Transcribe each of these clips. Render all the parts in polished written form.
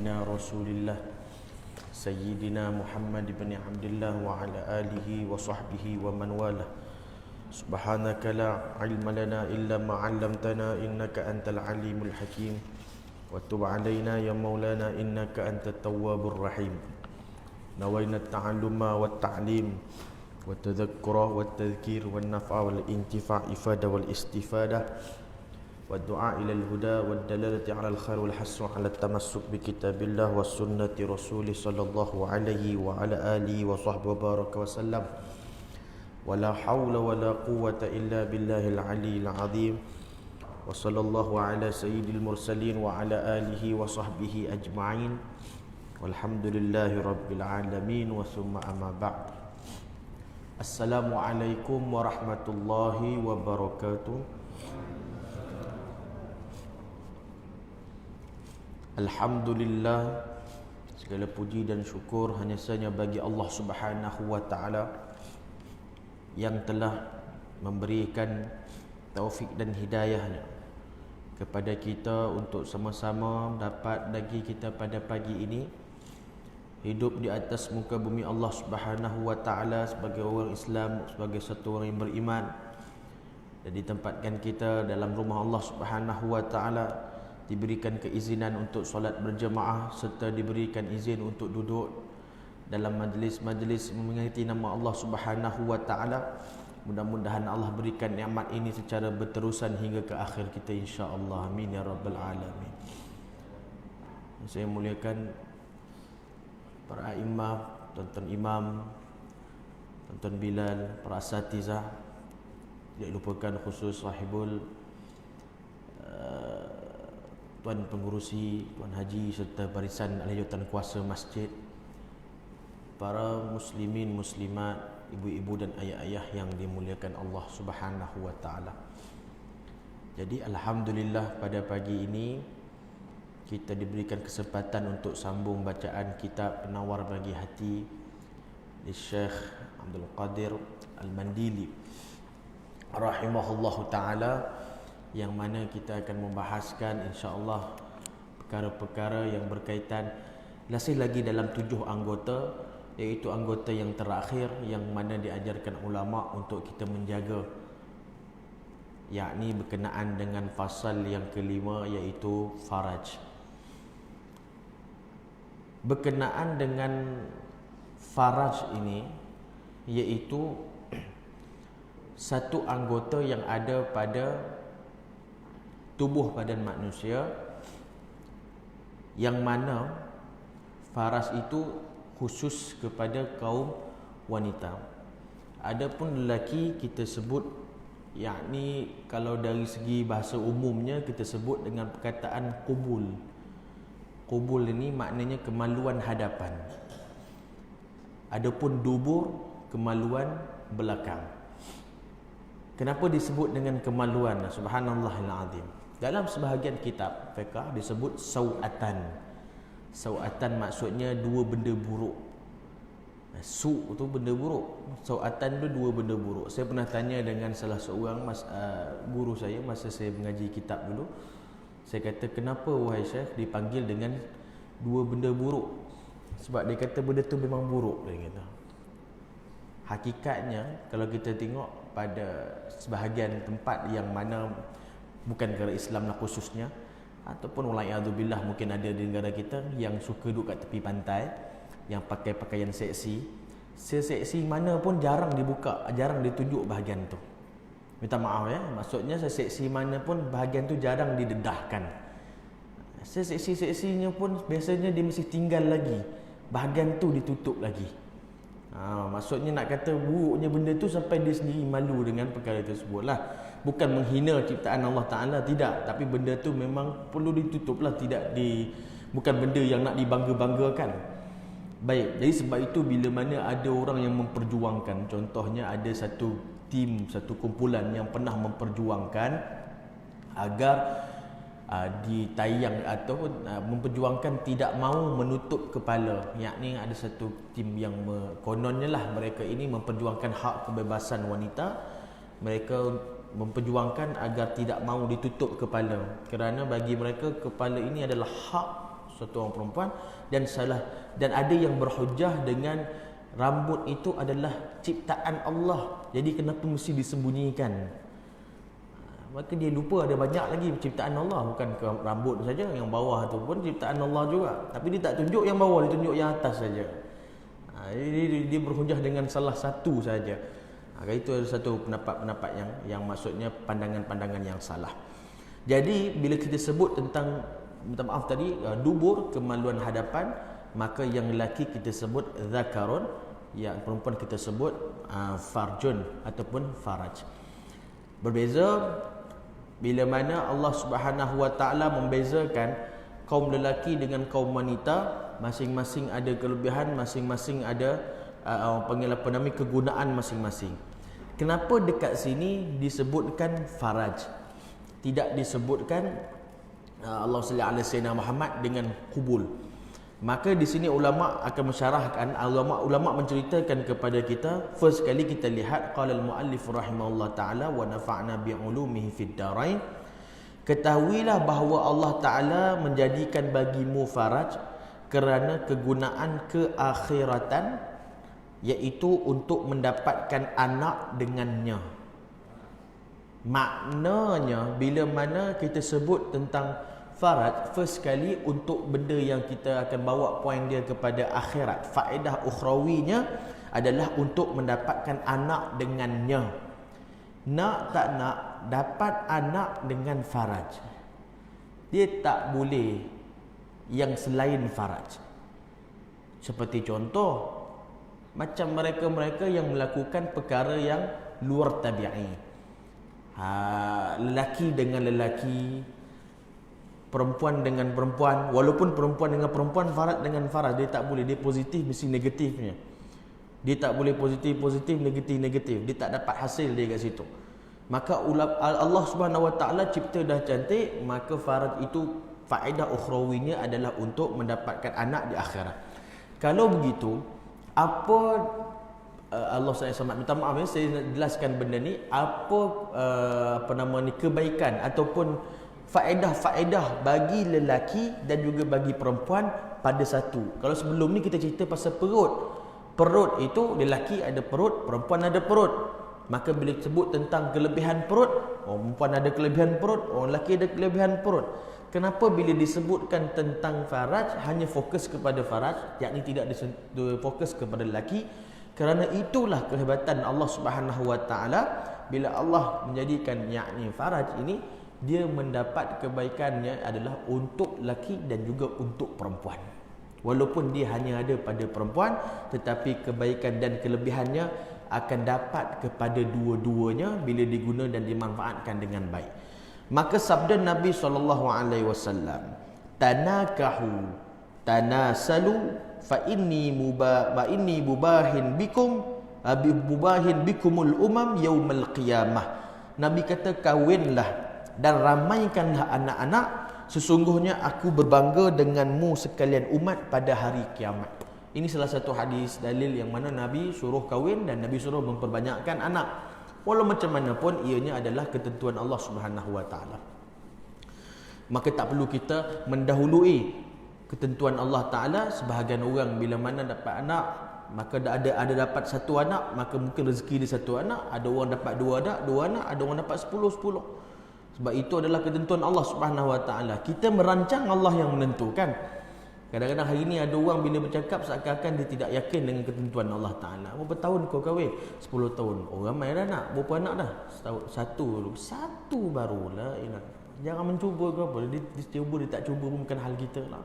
سيدنا رسول الله سيدنا محمد بن عبد الله وعلى آله وصحبه ومن والاه. سبحانك لا علم لنا إلا ما علمتنا إنك أنت العليم الحكيم وتب علينا يا مولانا إنك أنت التواب الرحيم. نوينا التعلم والتعليم والتذكر والتذكير والنفع والانتفاع إفادة والاستفادة والدعاء إلى الهدى والدلالة على الخير والحث على التمسك بكتاب الله والسنة رسوله صلى الله عليه وعلى آله وصحبه وبارك وسلم. ولا حول ولا قوة إلا بالله العلي العظيم. وصلى الله على سيد المرسلين وعلى آله وصحبه أجمعين. والحمد لله رب العالمين. وثم أما بعد. السلام عليكم ورحمة الله وبركاته. Alhamdulillah, segala puji dan syukur hanya sahaja bagi Allah Subhanahu wa taala yang telah memberikan taufik dan hidayahnya kepada kita untuk sama-sama dapat bagi kita pada pagi ini hidup di atas muka bumi Allah Subhanahu wa taala sebagai orang Islam, sebagai satu orang yang beriman, dan ditempatkan kita dalam rumah Allah Subhanahu wa taala, diberikan keizinan untuk solat berjemaah serta diberikan izin untuk duduk dalam majlis-majlis mengingati nama Allah Subhanahu wa taala. Mudah-mudahan Allah berikan nikmat ini secara berterusan hingga ke akhir kita insya-Allah. Amin ya rabbal alamin. Saya muliakan para imam, tuan-tuan imam, tuan-tuan Bilal, para asatizah, tidak lupakan khusus sahibul Tuan Pengurusi, Tuan Haji serta barisan ahli jawatan kuasa masjid, para muslimin, muslimat, ibu-ibu dan ayah-ayah yang dimuliakan Allah Subhanahu wa taala. Jadi alhamdulillah pada pagi ini kita diberikan kesempatan untuk sambung bacaan kitab Penawar Bagi Hati di Syekh Abdul Qadir Al-Mandili rahimahullahu taala, yang mana kita akan membahaskan insya-Allah perkara-perkara yang berkaitan masih lagi dalam 7 anggota, iaitu anggota yang terakhir yang mana diajarkan ulama untuk kita menjaga, yakni berkenaan dengan fasal yang kelima, iaitu faraj. Berkenaan dengan faraj ini, iaitu satu anggota yang ada pada tubuh badan manusia, yang mana faraj itu khusus kepada kaum wanita. Adapun lelaki kita sebut, yakni kalau dari segi bahasa umumnya kita sebut dengan perkataan qubul. Qubul ini maknanya kemaluan hadapan. Adapun dubur, kemaluan belakang. Kenapa disebut dengan kemaluan? Subhanallahil azim. Dalam sebahagian kitab fiqh disebut sau'atan. Sau'atan maksudnya dua benda buruk. Su' tu benda buruk, sau'atan tu dua benda buruk. Saya pernah tanya dengan salah seorang guru saya masa saya mengaji kitab dulu. Saya kata, kenapa wahai Syekh dipanggil dengan dua benda buruk? Sebab dia kata benda tu memang buruk, dia kata. Hakikatnya kalau kita tengok pada sebahagian tempat yang mana bukan negara Islam lah khususnya, ataupun wala'iyadzubillah mungkin ada di negara kita yang suka duduk kat tepi pantai, yang pakai pakaian seksi, seksi mana pun jarang dibuka, jarang ditunjuk bahagian tu. Minta maaf ya, maksudnya seksi mana pun bahagian tu jarang didedahkan. Seksi-seksinya pun biasanya dia mesti tinggal lagi, bahagian tu ditutup lagi. Maksudnya nak kata buruknya benda tu sampai dia sendiri malu dengan perkara tersebut lah. Bukan menghina ciptaan Allah Ta'ala, tidak. Tapi benda tu memang perlu ditutup lah, bukan benda yang nak dibangga-banggakan. Baik, jadi sebab itu bila mana ada orang yang memperjuangkan, contohnya ada satu tim, satu kumpulan yang pernah memperjuangkan agar ditayang atau memperjuangkan tidak mahu menutup kepala, yakni ada satu tim yang kononnya lah mereka ini memperjuangkan hak kebebasan wanita. Mereka memperjuangkan agar tidak mahu ditutup kepala, kerana bagi mereka kepala ini adalah hak satu orang perempuan dan salah, dan ada yang berhujah dengan rambut itu adalah ciptaan Allah, jadi kenapa mesti disembunyikan? Maka dia lupa ada banyak lagi ciptaan Allah, bukan ke rambut saja, yang bawah tu pun ciptaan Allah juga, tapi dia tak tunjuk yang bawah, dia tunjuk yang atas saja. Dia berhujah dengan salah satu saja. Itu ada satu pendapat-pendapat yang maksudnya pandangan-pandangan yang salah. Jadi bila kita sebut tentang, minta maaf tadi, dubur, kemaluan hadapan, maka yang lelaki kita sebut zakarun, yang perempuan kita sebut farjun ataupun faraj. Berbeza bila mana Allah Subhanahu Wa Taala membezakan kaum lelaki dengan kaum wanita, masing-masing ada kelebihan, masing-masing ada kegunaan masing-masing. Kenapa dekat sini disebutkan faraj, tidak disebutkan Allah sallallahu alaihi wasallam Muhammad dengan kubul? Maka di sini ulama akan mensyarahkan, ulama menceritakan kepada kita. First kali kita lihat qala al-muallif rahimahullah taala wa nafa'na bi ulumihi fid darain. Ketahuilah bahawa Allah taala menjadikan bagimu faraj kerana kegunaan keakhiratan, iaitu untuk mendapatkan anak dengannya. Maknanya bila mana kita sebut tentang faraj, first kali untuk benda yang kita akan bawa poin dia kepada akhirat, faedah ukhrawinya adalah untuk mendapatkan anak dengannya. Nak tak nak dapat anak dengan faraj, dia tak boleh yang selain faraj. Seperti contoh, macam mereka-mereka yang melakukan perkara yang luar tabi'i, lelaki dengan lelaki, perempuan dengan perempuan, walaupun perempuan dengan perempuan, faraj dengan faraj, dia tak boleh. Dia positif mesti negatifnya, dia tak boleh positif, negatif, dia tak dapat hasil dia kat situ. Maka Allah Subhanahu Wa Taala cipta dah cantik, maka faraj itu faedah ukhrawinya adalah untuk mendapatkan anak di akhirat. Kalau begitu, apa Allah saya selamat minta maaf ya, saya jelaskan benda ni, apa nama ni, kebaikan ataupun faedah-faedah bagi lelaki dan juga bagi perempuan pada satu. Kalau sebelum ni kita cerita pasal perut itu lelaki ada perut, perempuan ada perut. Maka bila sebut tentang kelebihan perut, perempuan ada kelebihan perut, orang lelaki ada kelebihan perut. Kenapa bila disebutkan tentang faraj hanya fokus kepada faraj, yakni tidak fokus kepada lelaki? Kerana itulah kehebatan Allah Subhanahu Wa Taala. Bila Allah menjadikan yakni faraj ini, dia mendapat kebaikannya adalah untuk lelaki dan juga untuk perempuan. Walaupun dia hanya ada pada perempuan, tetapi kebaikan dan kelebihannya akan dapat kepada dua-duanya bila diguna dan dimanfaatkan dengan baik. Maka sabda Nabi SAW, tanakahu tanasalu fa inni mubahin bikumul umam yaumal qiyamah. Nabi kata, kawinlah dan ramaikanlah anak-anak, sesungguhnya aku berbangga denganmu sekalian umat pada hari kiamat. Ini salah satu hadis dalil yang mana Nabi suruh kahwin dan Nabi suruh memperbanyakkan anak. Walau macam mana pun ianya adalah ketentuan Allah Subhanahu Wa Taala. Maka tak perlu kita mendahului ketentuan Allah Taala. Sebahagian orang bila mana dapat anak, maka ada dapat satu anak, maka mungkin rezeki dia satu anak. Ada orang dapat dua anak, ada orang dapat 10. Sebab itu adalah ketentuan Allah Subhanahu Wa Taala. Kita merancang, Allah yang menentukan. Kadang-kadang hari ini ada orang bila bercakap seakan-akan dia tidak yakin dengan ketentuan Allah Ta'ala. Berapa tahun kau kahwin? 10 tahun. Oh, ramai dah nak. Berapa anak dah? Satu barulah. Jangan mencuba ke apa. Dia cuba, dia tak cuba pun bukan hal kita lah.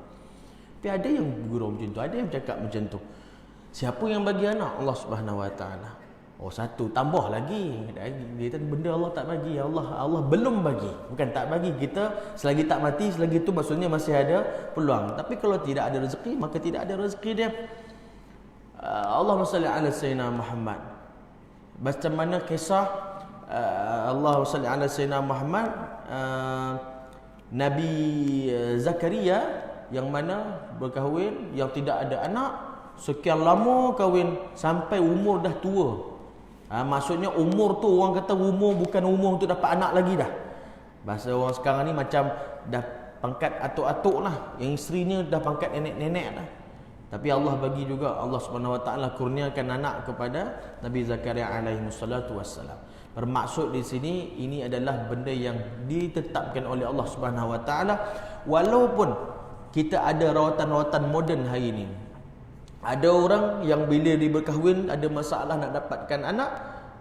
Tapi ada yang bergurau macam tu. Ada yang bercakap macam tu. Siapa yang bagi anak? Allah Subhanahu Wa Ta'ala. Oh, satu. Tambah lagi. Dia kata benda Allah tak bagi. Allah belum bagi. Bukan tak bagi. Kita selagi tak mati, selagi itu maksudnya masih ada peluang. Tapi kalau tidak ada rezeki, maka tidak ada rezeki dia. Allahumma salli ala sayyidina Muhammad. Macam mana kisah Allahumma salli ala sayyidina Muhammad, Nabi Zakaria yang mana berkahwin, yang tidak ada anak, sekian lama kahwin sampai umur dah tua. Maksudnya umur tu, orang kata umur bukan umur untuk dapat anak lagi dah. Bahasa orang sekarang ni macam dah pangkat atuk-atuk lah, yang isterinya dah pangkat nenek-nenek lah. Tapi Allah bagi juga, Allah Subhanahu Wa Taala kurniakan anak kepada Nabi Zakaria alaihi wassalatu wassalam. Bermaksud di sini ini adalah benda yang ditetapkan oleh Allah Subhanahu Wa Taala. Walaupun kita ada rawatan-rawatan moden hari ini, ada orang yang bila dia berkahwin ada masalah nak dapatkan anak,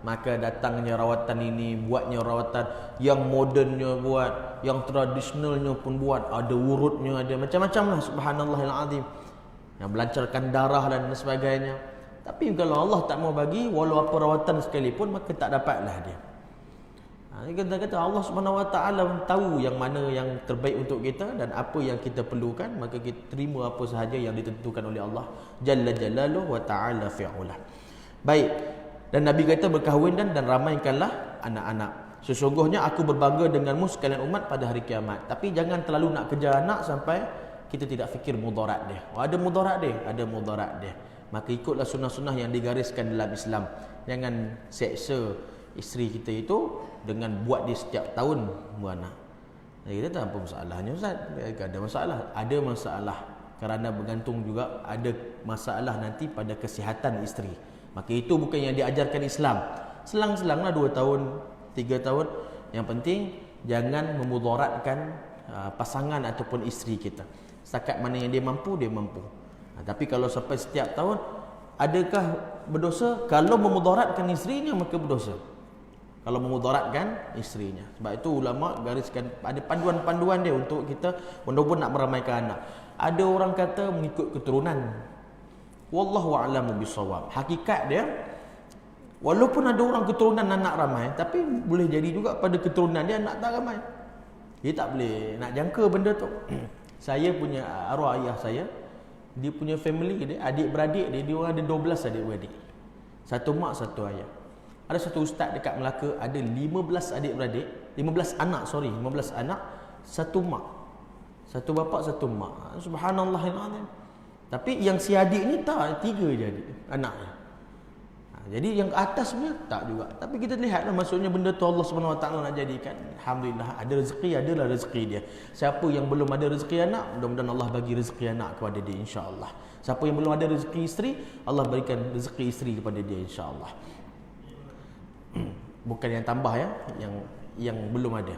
maka datangnya rawatan ini, buatnya rawatan yang modennya buat, yang tradisionalnya pun buat, ada urutnya, ada macam-macam lah, subhanallahil azim, yang melancarkan darah dan sebagainya. Tapi kalau Allah tak mau bagi, walau apa rawatan sekalipun, maka tak dapatlah dia. Kita kata Allah Subhanahu Wa Taala tahu yang mana yang terbaik untuk kita dan apa yang kita perlukan, maka kita terima apa sahaja yang ditentukan oleh Allah Jalla Jalaluhu wa Ta'ala fi'ulah. Baik. Dan Nabi kata berkahwin dan ramaikanlah anak-anak. Sesungguhnya aku berbangga denganmu sekalian umat pada hari kiamat. Tapi jangan terlalu nak kejar anak sampai kita tidak fikir mudarat dia. Ada mudarat dia, ada mudarat dia. Maka ikutlah sunnah-sunnah yang digariskan dalam Islam. Jangan seksa isteri kita itu dengan buat dia setiap tahun beranak. Kita tak apa masalahnya Ustaz. Ada masalah. Ada masalah kerana bergantung juga ada masalah nanti pada kesihatan isteri. Maka itu bukan yang diajarkan Islam. Selang-selanglah 2 tahun, 3 tahun. Yang penting jangan memudaratkan pasangan ataupun isteri kita. Setakat mana yang dia mampu, dia mampu. Tapi kalau sampai setiap tahun, adakah berdosa? Kalau memudaratkan isterinya, maka berdosa. Kalau memudaratkan isterinya. Sebab itu ulama gariskan ada panduan-panduan dia untuk kita walaupun nak meramaikan anak. Ada orang kata mengikut keturunan. Wallahu a'lamu bissawab. Hakikat dia, walaupun ada orang keturunan anak ramai, tapi boleh jadi juga pada keturunan dia anak tak ramai. Dia tak boleh nak jangka benda tu. Saya punya arwah ayah saya, dia punya family dia, adik-beradik dia orang ada 12 adik-beradik. Satu mak, satu ayah. Ada satu ustaz dekat Melaka, ada 15 adik-beradik, 15 anak, satu mak. Satu bapa, satu mak. Subhanallahil-azim. Tapi yang si adik ni tak, 3 je adik anaknya. Jadi yang ke atas punya tak juga. Tapi kita lihatlah, maksudnya benda tu Allah Subhanahu Wa Taala nak jadikan. Alhamdulillah, ada rezeki, adalah rezeki dia. Siapa yang belum ada rezeki anak, mudah-mudahan Allah bagi rezeki anak kepada dia, insya-Allah. Siapa yang belum ada rezeki isteri, Allah berikan rezeki isteri kepada dia, insya-Allah. Bukan yang tambah ya, yang belum ada.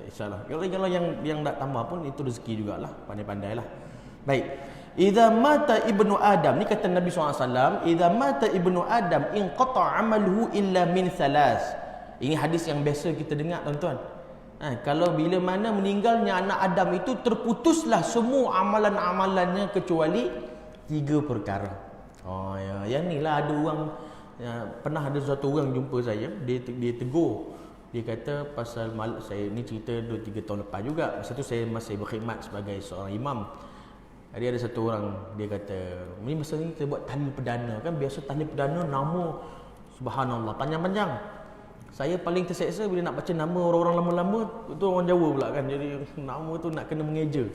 Insya-Allah. Kalau yang tak tambah pun itu rezeki jugalah, pandai-pandailah. Baik. Idza mata ibnu Adam, ni kata Nabi SAW, idza mata ibnu Adam inqata amaluhu illa min thalas. Ini hadis yang biasa kita dengar tuan-tuan. Kalau bila mana meninggalnya anak Adam itu, terputuslah semua amalan-amalannya kecuali 3 perkara. Oh ya, yang ni lah ada orang pernah ada satu orang jumpa saya, dia tegur. Dia kata pasal saya ni cerita 2-3 tahun lepas juga. Masa tu saya masih berkhidmat sebagai seorang imam. Jadi ada satu orang, dia kata, ni masa ni kita buat tahlil perdana. Kan biasa tahlil perdana nama, subhanallah, panjang-panjang. Saya paling terseksa bila nak baca nama orang-orang lama-lama, itu orang Jawa pula kan. Jadi nama tu nak kena mengeja.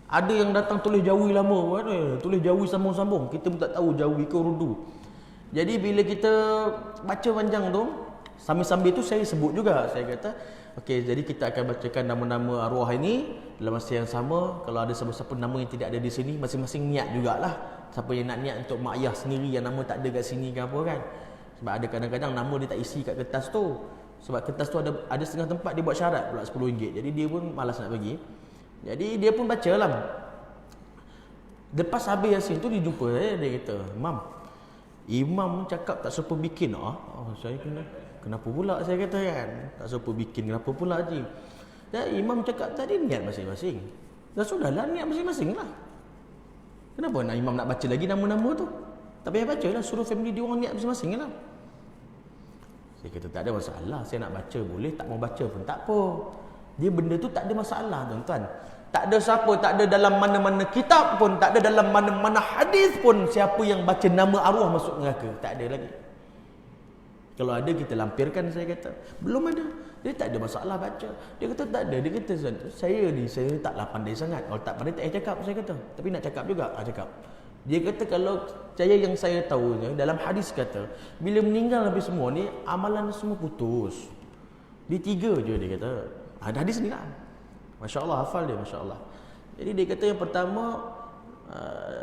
Ada yang datang tulis Jawi lama, tulis Jawi sambung-sambung. Kita pun tak tahu Jawi ke Urdu. Jadi bila kita baca panjang tu, sambil-sambil tu saya sebut juga. Saya kata, okey, jadi kita akan bacakan nama-nama arwah ini dalam masa yang sama. Kalau ada siapa-siapa nama yang tidak ada di sini, masing-masing niat jugalah. Siapa yang nak niat untuk mak ayah sendiri yang nama tak ada kat sini ke apa kan. Sebab ada kadang-kadang nama dia tak isi kat kertas tu. Sebab kertas tu ada setengah tempat dia buat syarat pula RM10. Jadi dia pun malas nak bagi. Jadi dia pun baca lah. Lepas habis Yasin tu dia jumpa saya, dia kata, Imam cakap tak sempat bikin. Saya kena, kenapa pula saya kata kan? Tak sempat bikin, kenapa pula Haji? Dan Imam cakap tadi niat masing-masing. Dah sudahlah, niat masing-masing lah. Kenapa nak Imam nak baca lagi nama-nama tu? Tak payah baca lah, suruh family dia orang niat masing-masing lah. Saya kata tak ada masalah, saya nak baca boleh, tak mau baca pun tak apa. Dia benda tu tak ada masalah tuan-tuan. Tak ada siapa, tak ada dalam mana-mana kitab pun, tak ada dalam mana-mana hadis pun siapa yang baca nama arwah masuk neraka. Tak ada lagi. Kalau ada kita lampirkan, saya kata. Belum ada. Dia tak ada masalah baca. Dia kata tak ada. Dia kata saya taklah pandai sangat. Kalau tak pandai tak payah cakap, saya kata. Tapi nak cakap juga, cakap. Dia kata kalau saya yang saya tahu dalam hadis kata, bila meninggal habis semua ni, amalan semua putus. Dia 3 je dia kata. Ada hadis ni lah. Masya Allah, hafal dia, Masya Allah. Jadi dia kata yang pertama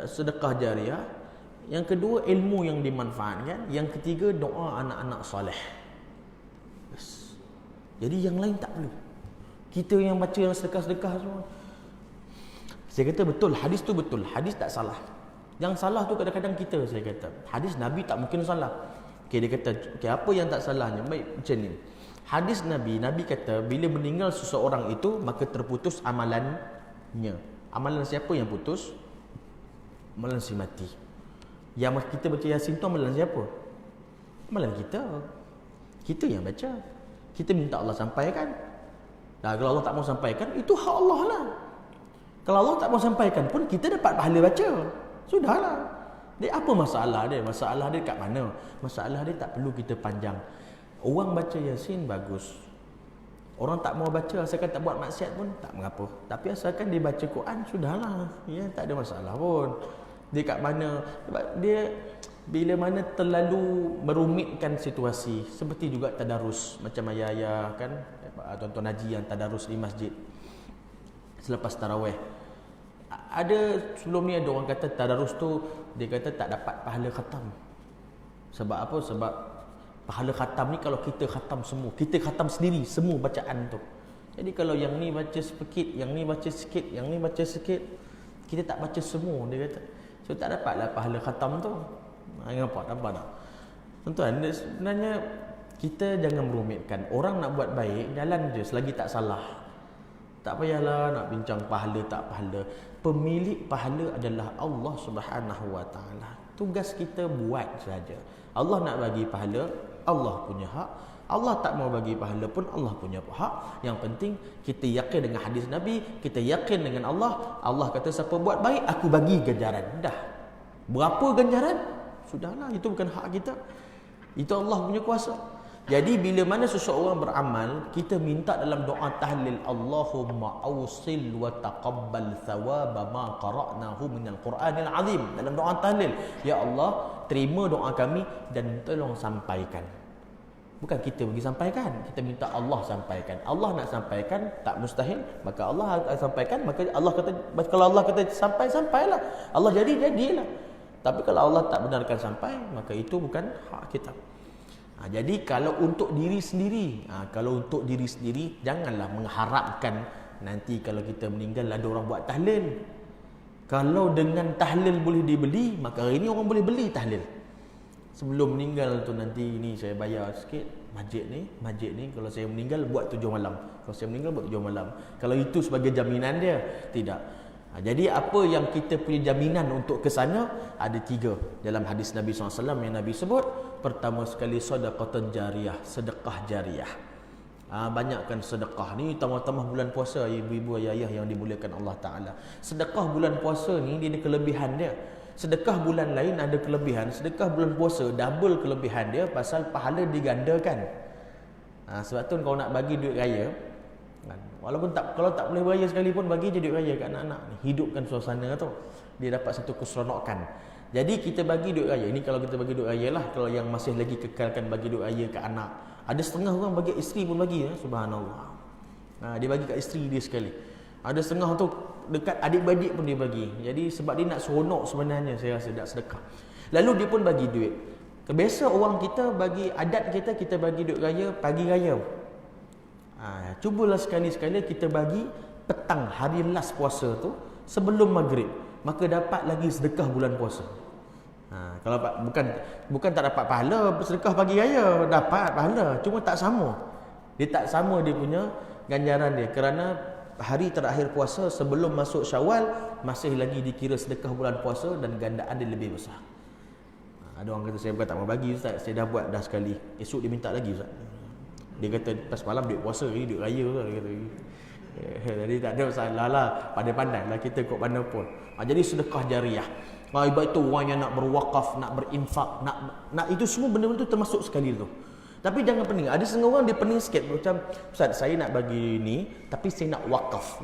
sedekah jariah, yang kedua ilmu yang dimanfaatkan, yang ketiga doa anak-anak soleh. Yes. Jadi yang lain tak perlu. Kita yang baca yang sedekah-sedekah semua. Saya kata betul, hadis tu betul, hadis tak salah. Yang salah tu kadang-kadang kita, saya kata. Hadis Nabi tak mungkin salah. Okay, dia kata, okay, apa yang tak salahnya? Baik, macam ni. Hadis Nabi kata bila meninggal seseorang itu maka terputus amalannya. Amalan siapa yang putus? Amalan si mati. Yang kita baca Yasin tu amalan siapa? Amalan kita. Kita yang baca. Kita minta Allah sampaikan. Nah, kalau Allah tak mau sampaikan, itu hak Allah lah. Kalau Allah tak mau sampaikan pun kita dapat pahala baca. Sudahlah. Dia apa masalah dia? Masalah dia kat mana? Masalah dia tak perlu kita panjang. Orang baca Yasin bagus. Orang tak mau baca asalkan tak buat maksiat pun tak mengapa. Tapi asalkan dia baca Quran, sudahlah. Ya, tak ada masalah pun. Dia kat mana? Dia bila mana terlalu merumitkan situasi. Seperti juga tadarus. Macam ayah-ayah kan, tuan-tuan haji yang tadarus di masjid selepas tarawih. Ada sebelum ni ada orang kata tadarus tu dia kata tak dapat pahala khatam. Sebab apa? Sebab pahala khatam ni kalau kita khatam semua, kita khatam sendiri semua bacaan tu. Jadi kalau yang ni baca sedikit, yang ni baca sikit, yang ni baca sikit, kita tak baca semua, dia kata. So tak dapatlah pahala khatam tu. Nampak tak? Tuan-tuan, sebenarnya kita jangan merumitkan. Orang nak buat baik, jalan je selagi tak salah. Tak payahlah nak bincang pahala tak pahala. Pemilik pahala adalah Allah Subhanahu Wa Taala. Tugas kita buat saja. Allah nak bagi pahala, Allah punya hak. Allah tak mau bagi pahala pun Allah punya hak. Yang penting kita yakin dengan hadis Nabi, kita yakin dengan Allah. Allah kata siapa buat baik aku bagi ganjaran. Dah. Berapa ganjaran? Sudahlah, itu bukan hak kita. Itu Allah punya kuasa. Jadi bila mana seseorang beramal, kita minta dalam doa tahlil, Allahumma awsil wa taqabbal thawaba ma qara'nahu minal Qur'anil azim. Dalam doa tahlil, ya Allah, terima doa kami dan tolong sampaikan. Bukan kita bagi sampaikan, kita minta Allah sampaikan. Allah nak sampaikan tak mustahil, maka Allah akan sampaikan. Maka Allah kata, kalau Allah kata sampai, sampailah. Allah jadilah. Tapi kalau Allah tak benarkan sampai, maka itu bukan hak kita. Jadi kalau untuk diri sendiri, janganlah mengharapkan nanti kalau kita meninggal ada orang buat tahlil. Kalau dengan tahlil boleh dibeli, maka hari ini orang boleh beli tahlil. Sebelum meninggal tu nanti ni saya bayar sikit masjid ni kalau saya meninggal buat 7 malam. Kalau saya meninggal buat 7 malam. Kalau itu sebagai jaminan dia, tidak. Jadi apa yang kita punya jaminan untuk ke sana? Ada 3 dalam hadis Nabi SAW yang Nabi sebut. Pertama sekali sedekah jariah, sedekah jariah. Banyakkan sedekah ni, tambah-tambah bulan puasa, ibu-ibu ayah-ayah yang dimuliakan Allah Ta'ala. Sedekah bulan puasa ni dia ada kelebihan dia. Sedekah bulan lain ada kelebihan, sedekah bulan puasa double kelebihan dia pasal pahala digandakan. Sebab tu kalau nak bagi duit raya, walaupun kalau tak boleh beraya sekalipun, bagi je duit raya kat anak-anak ni, hidupkan suasana tu, dia dapat satu keseronokan. Jadi kita bagi duit raya, ini kalau kita bagi duit raya lah. Kalau yang masih lagi kekalkan bagi duit raya kat anak, ada setengah orang bagi isteri pun bagi, subhanallah. Dia bagi kat isteri dia sekali. Ada setengah tu dekat adik-beradik pun dia bagi. Jadi sebab dia nak seronok sebenarnya, saya rasa nak sedekah. Lalu dia pun bagi duit. Biasa orang kita bagi, adat kita bagi duit raya pagi raya. Cubalah sekali-sekala kita bagi petang hari last puasa tu sebelum maghrib, maka dapat lagi sedekah bulan puasa. Kalau bukan tak dapat pahala sedekah pagi raya, dapat pahala, cuma tak sama. Dia tak sama dia punya ganjaran dia, kerana hari terakhir puasa sebelum masuk Syawal masih lagi dikira sedekah bulan puasa dan gandaan dia lebih besar. Ada orang kata saya bukan tak mau bagi Ustaz, saya dah buat dah sekali, esok dia minta lagi Ustaz. Dia kata pas malam duit puasa, ini duit raya Ustaz, dia kata. Jadi tak ada masalah lah, pandai-pandai lah kita kot mana pun. Jadi sedekah jariah, ibarat itu orang yang nak berwakaf, nak berinfak, nak itu semua benda-benda tu termasuk sekali tu. Tapi jangan pening. Ada setengah orang dia pening sikit, macam Ustaz saya nak bagi ni tapi saya nak wakaf.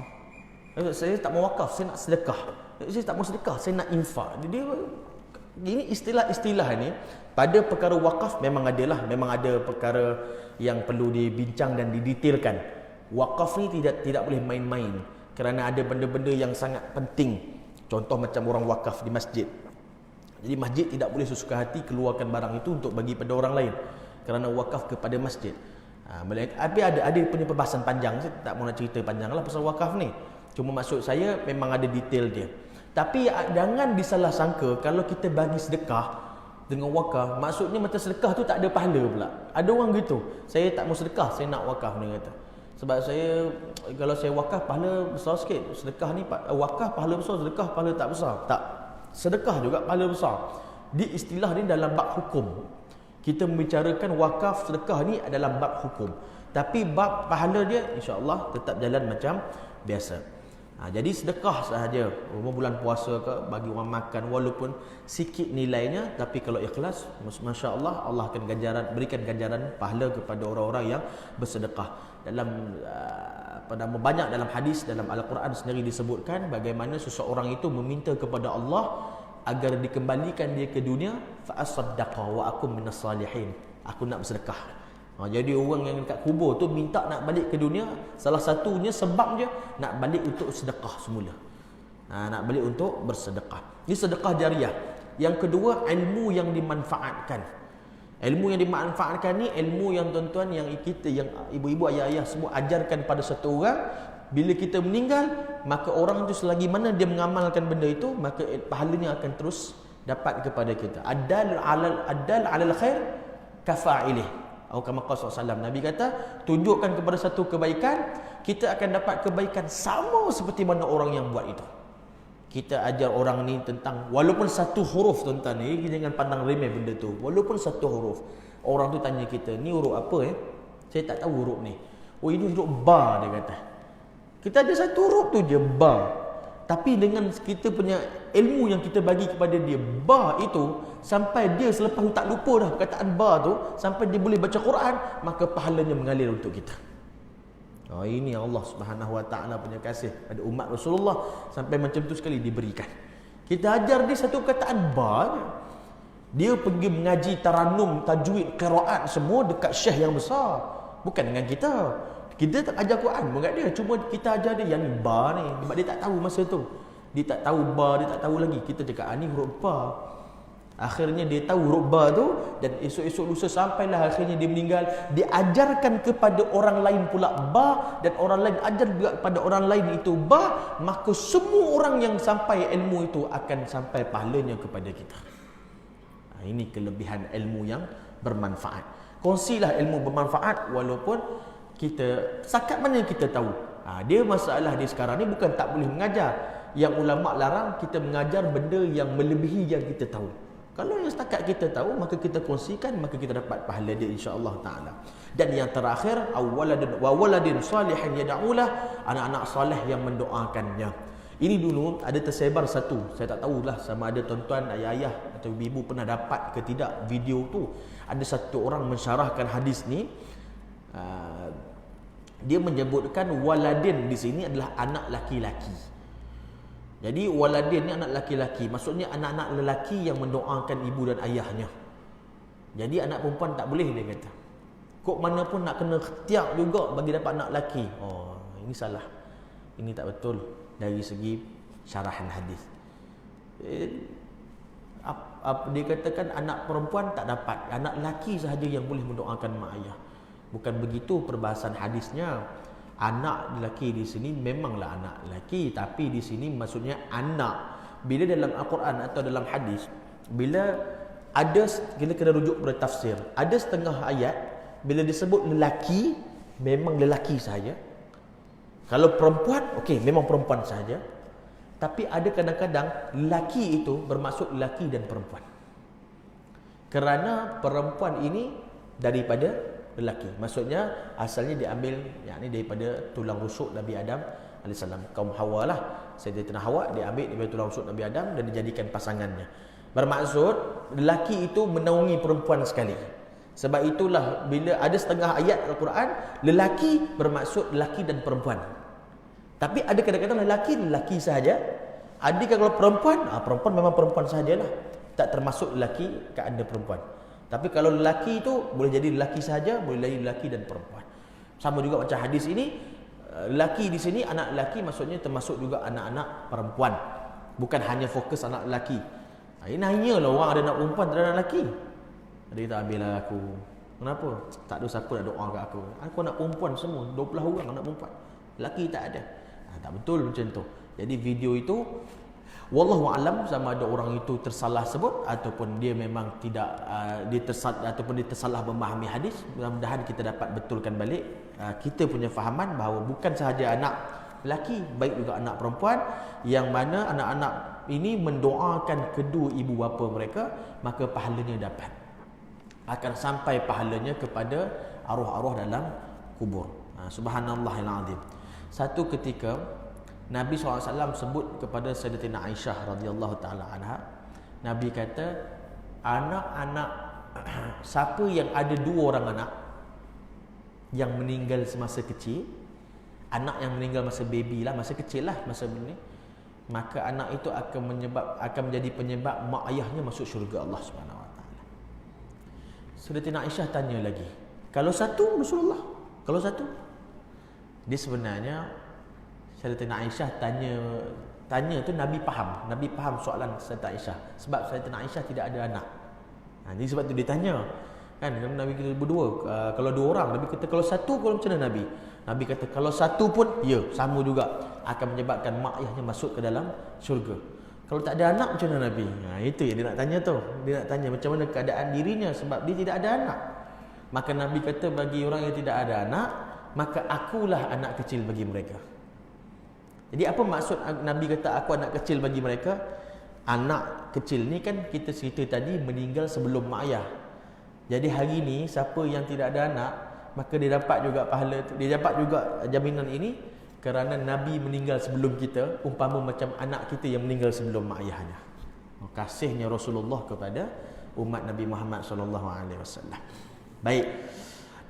Saya tak mau wakaf, saya nak sedekah. Saya tak mau sedekah, saya nak infak. Dia ini istilah-istilah ni pada perkara wakaf memang ada perkara yang perlu dibincang dan didetailkan. Wakaf ni tidak boleh main-main. kerana ada benda-benda yang sangat penting. Contoh macam orang wakaf di masjid. Jadi masjid tidak boleh sesuka hati keluarkan barang itu untuk bagi pada orang lain kerana wakaf kepada masjid. Tapi ada punya perbahasan panjang. Saya tak mau nak cerita panjang lah pasal wakaf ni. Cuma maksud saya memang ada detail dia. Tapi jangan disalah sangka kalau kita bagi sedekah dengan wakaf, maksudnya macam sedekah tu tak ada pahala pula. Ada orang gitu. Saya tak mau sedekah, saya nak wakaf, dia kata. Sebab saya, kalau saya wakaf pahala besar sikit. Sedekah ni wakaf pahala besar, sedekah pahala tak besar. Tak. Sedekah juga pahala besar. Di istilah ni dalam bab hukum. Kita membicarakan wakaf sedekah ni adalah bab hukum. Tapi bab pahala dia insya-Allah tetap jalan macam biasa. Jadi sedekah sahaja. Bulan puasa ke bagi orang makan walaupun sikit nilainya, tapi kalau ikhlas, masya-Allah Allah akan berikan ganjaran pahala kepada orang-orang yang bersedekah. Dalam banyak dalam hadis dalam Al-Quran sendiri disebutkan bagaimana seseorang itu meminta kepada Allah agar dikembalikan dia ke dunia, fa asaddaqa wa akum minas salihin. Aku nak bersedekah. Jadi orang yang dekat kubur tu minta nak balik ke dunia, salah satunya sebab dia nak balik untuk sedekah semula. Nak balik untuk bersedekah. Ini sedekah jariah. Yang kedua, ilmu yang dimanfaatkan. Ilmu yang dimanfaatkan ni ilmu yang tuan-tuan, yang kita, yang ibu-ibu, ayah-ayah semua ajarkan pada satu orang. Bila kita meninggal, maka orang itu selagi mana dia mengamalkan benda itu, maka pahalanya akan terus dapat kepada kita. Adal alal khair kafa'ilih. Atau kama qala sallallahu, Nabi kata, tunjukkan kepada satu kebaikan, kita akan dapat kebaikan sama seperti mana orang yang buat itu. Kita ajar orang ni tentang walaupun satu huruf, tuan-tuan ni jangan pandang remeh benda tu. Walaupun satu huruf, orang tu tanya kita, ni huruf apa Saya tak tahu huruf ni. Oh, ini huruf ba, dia kata. Kita ada satu huruf tu je, ba. Tapi dengan kita punya ilmu yang kita bagi kepada dia, ba itu, sampai dia selepas tu tak lupa dah perkataan ba tu, sampai dia boleh baca Quran, maka pahalanya mengalir untuk kita. Ini Allah Subhanahu Wa Taala punya kasih pada umat Rasulullah, sampai macam tu sekali diberikan. Kita ajar dia satu perkataan ba, dia pergi mengaji taranum, tajwid, qiraat semua dekat syekh yang besar, bukan dengan kita. Kita tak ajar Quran pun kat dia, cuma kita ajar dia yang ni ba ni, sebab dia tak tahu masa tu. Dia tak tahu ba, dia tak tahu lagi. Kita cakap ni huruf ba. Akhirnya dia tahu huruf ba tu, dan esok-esok lusa sampailah akhirnya dia meninggal, dia ajarkan kepada orang lain pula ba, dan orang lain ajar juga kepada orang lain itu ba, maka semua orang yang sampai ilmu itu akan sampai pahalanya kepada kita. Ini kelebihan ilmu yang bermanfaat. Kongsilah ilmu bermanfaat walaupun kita setakat mana kita tahu. Dia masalah dia sekarang ni bukan tak boleh mengajar. Yang ulama larang kita mengajar benda yang melebihi yang kita tahu. Kalau yang setakat kita tahu, maka kita kongsikan, maka kita dapat pahala dia insya-Allah taala. Dan yang terakhir, waladin salihin yad'ulah, anak-anak soleh yang mendoakannya. Ini dulu ada tersebar satu, saya tak tahulah sama ada tuan-tuan, ayah-ayah atau ibu pernah dapat ke tidak video tu. Ada satu orang mensyarahkan hadis ni. Dia menyebutkan waladin di sini adalah anak laki-laki. Jadi waladin ni anak laki-laki, maksudnya anak-anak lelaki yang mendoakan ibu dan ayahnya. Jadi anak perempuan tak boleh, dia kata. Kok mana pun nak kena khtiar juga bagi dapat anak lelaki. Ini salah. Ini tak betul dari segi syarahan hadis. Dia katakan anak perempuan tak dapat, anak lelaki sahaja yang boleh mendoakan mak ayah. Bukan begitu perbahasan hadisnya. Anak lelaki di sini memanglah anak lelaki, tapi di sini maksudnya anak. Bila dalam Al-Quran atau dalam hadis, bila ada, kita kena rujuk pada tafsir. Ada setengah ayat bila disebut lelaki, memang lelaki sahaja. Kalau perempuan, okey, memang perempuan sahaja. Tapi ada kadang-kadang lelaki itu bermaksud lelaki dan perempuan. Kerana perempuan ini daripada lelaki. Maksudnya asalnya diambil yakni daripada tulang rusuk Nabi Adam AS. Kaum Hawa lah. Sayyidatina Hawa diambil daripada tulang rusuk Nabi Adam dan dijadikan pasangannya. Bermaksud lelaki itu menaungi perempuan sekali. Sebab itulah bila ada setengah ayat Al-Quran, lelaki bermaksud lelaki dan perempuan. Tapi ada kadang-kadang lelaki sahaja. Ada kalau perempuan, perempuan memang perempuan sahajalah. Tak termasuk lelaki ke ada perempuan. Tapi kalau lelaki itu boleh jadi lelaki sahaja, boleh jadi lelaki dan perempuan. Sama juga macam hadis ini, lelaki di sini, anak lelaki maksudnya termasuk juga anak-anak perempuan. Bukan hanya fokus anak lelaki. Nanya lah orang ada anak perempuan, tak ada anak lelaki. Dia tak ambil lah aku. Kenapa? Tak ada siapa nak doa kat aku. Aku anak perempuan semua, 20 orang anak perempuan. Lelaki tak ada. Tak betul macam tu. Jadi video itu wallahu alam sama ada orang itu tersalah sebut ataupun dia memang tidak dia tersalah memahami hadis. Mudah-mudahan kita dapat betulkan balik kita punya fahaman bahawa bukan sahaja anak lelaki, baik juga anak perempuan, yang mana anak-anak ini mendoakan kedua ibu bapa mereka, maka pahalanya dapat. Akan sampai pahalanya kepada arwah-arwah dalam kubur. Subhanallahil azim. Satu ketika Nabi SAW sebut kepada Sayyidatina Aisyah radhiyallahu taala anha, Nabi kata, anak-anak siapa yang ada 2 orang anak yang meninggal semasa kecil, anak yang meninggal masa baby lah, masa kecil lah, masa ini, maka anak itu akan menjadi penyebab mak ayahnya masuk syurga Allah Subhanahu wa taala. Sayyidatina Aisyah tanya lagi, kalau satu Rasulullah, kalau satu? Dia sebenarnya Sayyidatina Aisyah tanya tu Nabi faham soalan Sayyidatina Aisyah, sebab Sayyidatina Aisyah tidak ada anak. Jadi sebab tu dia tanya. Kan Nabi kita berdua, kalau 2 orang, Nabi kata kalau satu, kalau macam mana Nabi? Nabi kata kalau satu pun ya sama juga akan menyebabkan mak ayahnya masuk ke dalam syurga. Kalau tak ada anak macam mana Nabi? Itu yang dia nak tanya tu. Dia nak tanya macam mana keadaan dirinya sebab dia tidak ada anak. Maka Nabi kata bagi orang yang tidak ada anak, maka akulah anak kecil bagi mereka. Jadi apa maksud Nabi kata aku anak kecil bagi mereka? Anak kecil ni kan kita cerita tadi meninggal sebelum mak ayah. Jadi hari ni siapa yang tidak ada anak, maka dia dapat juga pahala tu, dia dapat juga jaminan ini kerana Nabi meninggal sebelum kita, umpama macam anak kita yang meninggal sebelum mak ayahnya. Kasihnya Rasulullah kepada umat Nabi Muhammad sallallahu alaihi wasallam. Baik.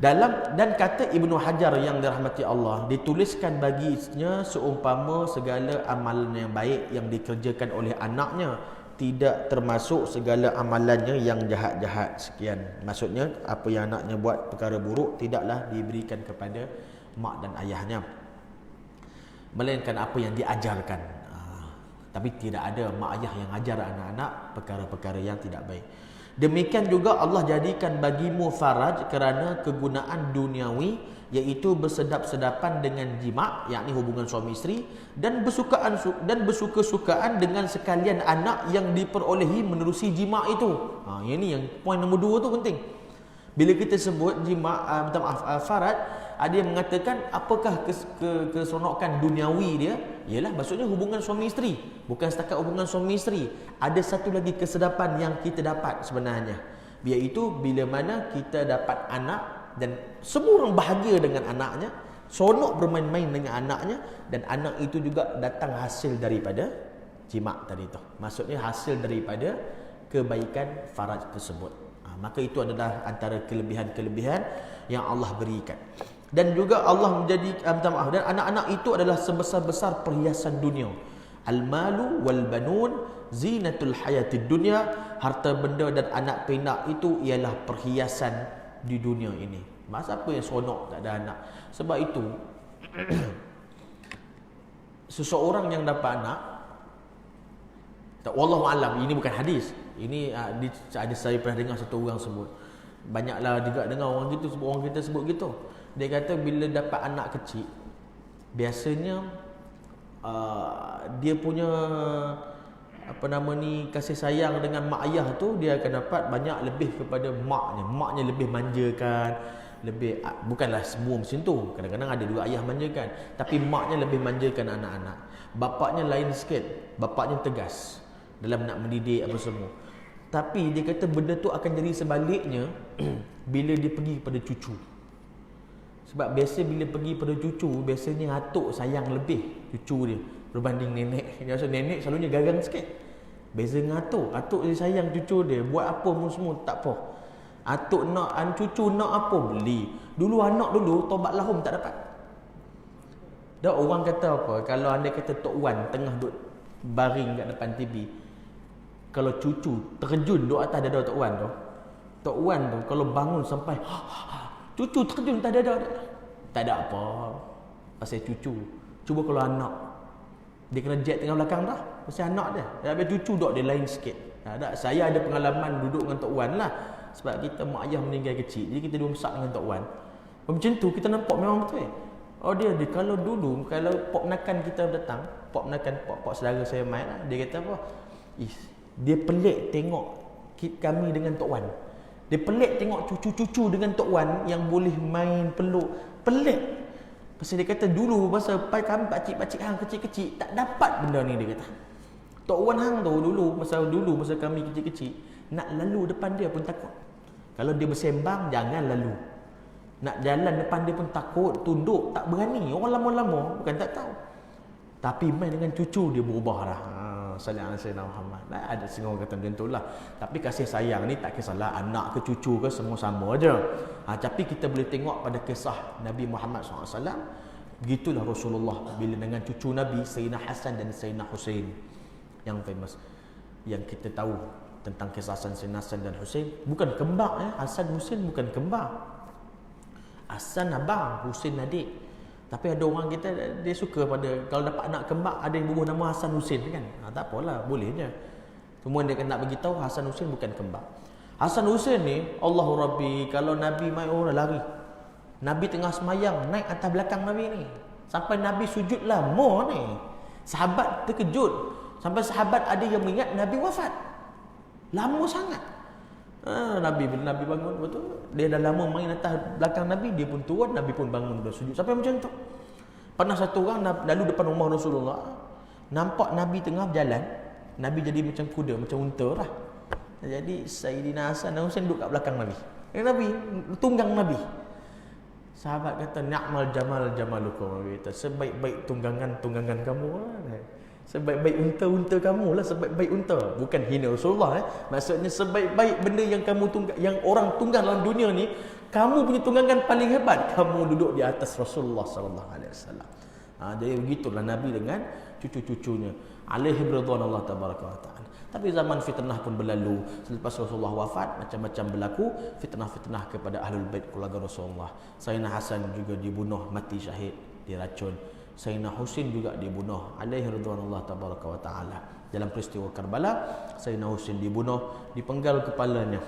Dan kata Ibnu Hajar yang dirahmati Allah, dituliskan baginya seumpama segala amalan yang baik yang dikerjakan oleh anaknya tidak termasuk segala amalannya yang jahat-jahat sekian. Maksudnya apa yang anaknya buat perkara buruk tidaklah diberikan kepada mak dan ayahnya, melainkan apa yang diajarkan. Tapi tidak ada mak ayah yang ajar anak-anak perkara-perkara yang tidak baik. Demikian juga Allah jadikan bagimu faraj kerana kegunaan duniawi, iaitu bersedap-sedapan dengan jima', yakni hubungan suami isteri, dan bersuka-sukaan dengan sekalian anak yang diperolehi menerusi jima' itu. Ini yang poin nombor 2 tu penting. Bila kita sebut jima', faraj, ada yang mengatakan apakah keseronokan duniawi dia? Ialah maksudnya hubungan suami isteri. Bukan setakat hubungan suami isteri. Ada satu lagi kesedapan yang kita dapat sebenarnya, iaitu bila mana kita dapat anak dan semua orang bahagia dengan anaknya, seronok bermain-main dengan anaknya, dan anak itu juga datang hasil daripada jima' tadi tu. Maksudnya hasil daripada kebaikan faraj tersebut. Maka itu adalah antara kelebihan-kelebihan yang Allah berikan. Dan juga Allah menjadi dan anak-anak itu adalah sebesar-besar perhiasan dunia. Al-malu wal banun zinatul hayatid dunya. Harta benda dan anak pinak itu ialah perhiasan di dunia ini. Masa apa yang seronok tak ada anak? Sebab itu seseorang yang dapat anak, wallahu alam, ini bukan hadis. Ini ada saya pernah dengar satu orang sebut. Banyaklah juga dengar orang kita sebut gitu. Dia kata bila dapat anak kecil, biasanya dia punya kasih sayang dengan mak ayah tu dia akan dapat banyak lebih kepada maknya. Maknya lebih manjakan, lebih, bukanlah semua macam tu. Kadang-kadang ada juga ayah manjakan, tapi maknya lebih manjakan anak-anak. Bapaknya lain sikit, bapaknya tegas dalam nak mendidik apa semua. Tapi dia kata benda tu akan jadi sebaliknya bila dia pergi pada cucu. Sebab biasa bila pergi pada cucu, biasanya atuk sayang lebih cucu dia berbanding nenek. Dia rasa nenek selalunya garang sikit. Beza dengan atuk dia sayang cucu dia, buat apa pun semua tak apa. Atuk nak, cucu nak apa beli. Dulu anak dulu tobat lahum tak dapat. Dah orang kata apa, kalau anda kata Tok Wan tengah duduk baring kat depan TV, kalau cucu terjun duduk atas dada Tok Wan tu, Tok Wan tu kalau bangun sampai cucu terjun tak ada apa. pasal cucu. Cuba kalau anak, dia kena jet tengah belakang dah, pasal anak dia. Habis cucu dok dia lain sikit. Saya ada pengalaman duduk dengan Tok Wan lah. Sebab kita mak ayah meninggal kecil, jadi kita dua besar dengan Tok Wan. Macam tu kita nampak memang betul. Dia kalau dulu, kalau pok menakan kita datang, pok menakan pok saudara saya main lah, dia kata apa? Dia pelik tengok kami dengan Tok Wan. Dia pelik tengok cucu-cucu dengan Tok Wan yang boleh main peluk. Pelik. Pasal dia kata dulu masa kami pakcik-pakcik hang kecil-kecil tak dapat benda ni, dia kata. Tok Wan hang tu dulu masa kami kecil-kecil, nak lalu depan dia pun takut. Kalau dia bersembang, jangan lalu. Nak jalan depan dia pun takut, tunduk, tak berani. Orang lama-lama bukan tak tahu. Tapi main dengan cucu dia berubah dah. Sallallahu alaihi wasallam Muhammad. Ada setengah orang kata macam itulah. Tapi kasih sayang ni tak kisahlah anak ke cucu ke, semua sama aja. Tapi kita boleh tengok pada kisah Nabi Muhammad SAW. Begitulah Rasulullah bila dengan cucu Nabi Sayyidina Hasan dan Sayyidina Husain yang famous, yang kita tahu tentang kisah Sayyidina Hasan dan Husain. Bukan kembar Hasan Husain bukan kembar. Hasan abang, Husain adik. Tapi ada orang kita dia suka pada kalau dapat anak kembar ada yang bubuh nama Hasan Husain kan. Tak apalah, boleh je. Cuma dia nak bagi tahu Hasan Husain bukan kembar. Hasan Husain ni Allahu Rabbi, kalau Nabi mai orang lari. Nabi tengah semayang naik atas belakang Nabi ni. Sampai Nabi sujud lama ni. Sahabat terkejut. Sampai sahabat ada yang mengingat Nabi wafat. Lama sangat. Bila Nabi bangun betul, dia dah lama main atas belakang Nabi, dia pun turun, Nabi pun bangun dah sujud. Sampai macam tu. Pernah satu orang lalu depan rumah Rasulullah, nampak Nabi tengah berjalan, Nabi jadi macam kuda, macam unta lah. Jadi Sayyidina Hasan dan Husain duduk kat belakang Nabi. Nabi tunggang Nabi. Sahabat kata ni'mal jamalukum, kata sebaik-baik tunggangan kamu lah. Sebaik-baik unta kamu lah, sebaik-baik unta. Bukan hina Rasulullah Maksudnya sebaik-baik benda yang kamu yang orang tunggang dalam dunia ni, kamu punya tunggangan paling hebat, kamu duduk di atas Rasulullah sallallahu alaihi wasallam. Jadi begitulah Nabi dengan cucu-cucunya. Alaihi ridwanullah tabaraka wa taala. Tapi zaman fitnah pun berlalu. Selepas Rasulullah wafat, macam-macam berlaku fitnah-fitnah kepada ahlul bait keluarga Rasulullah. Sayyidina Hasan juga dibunuh mati syahid, diracun. Sayyidina Husain juga dibunuh alaihi ridwanullah tabaraka wa taala. Dalam peristiwa Karbala, Sayyidina Husain dibunuh, dipenggal kepalanya,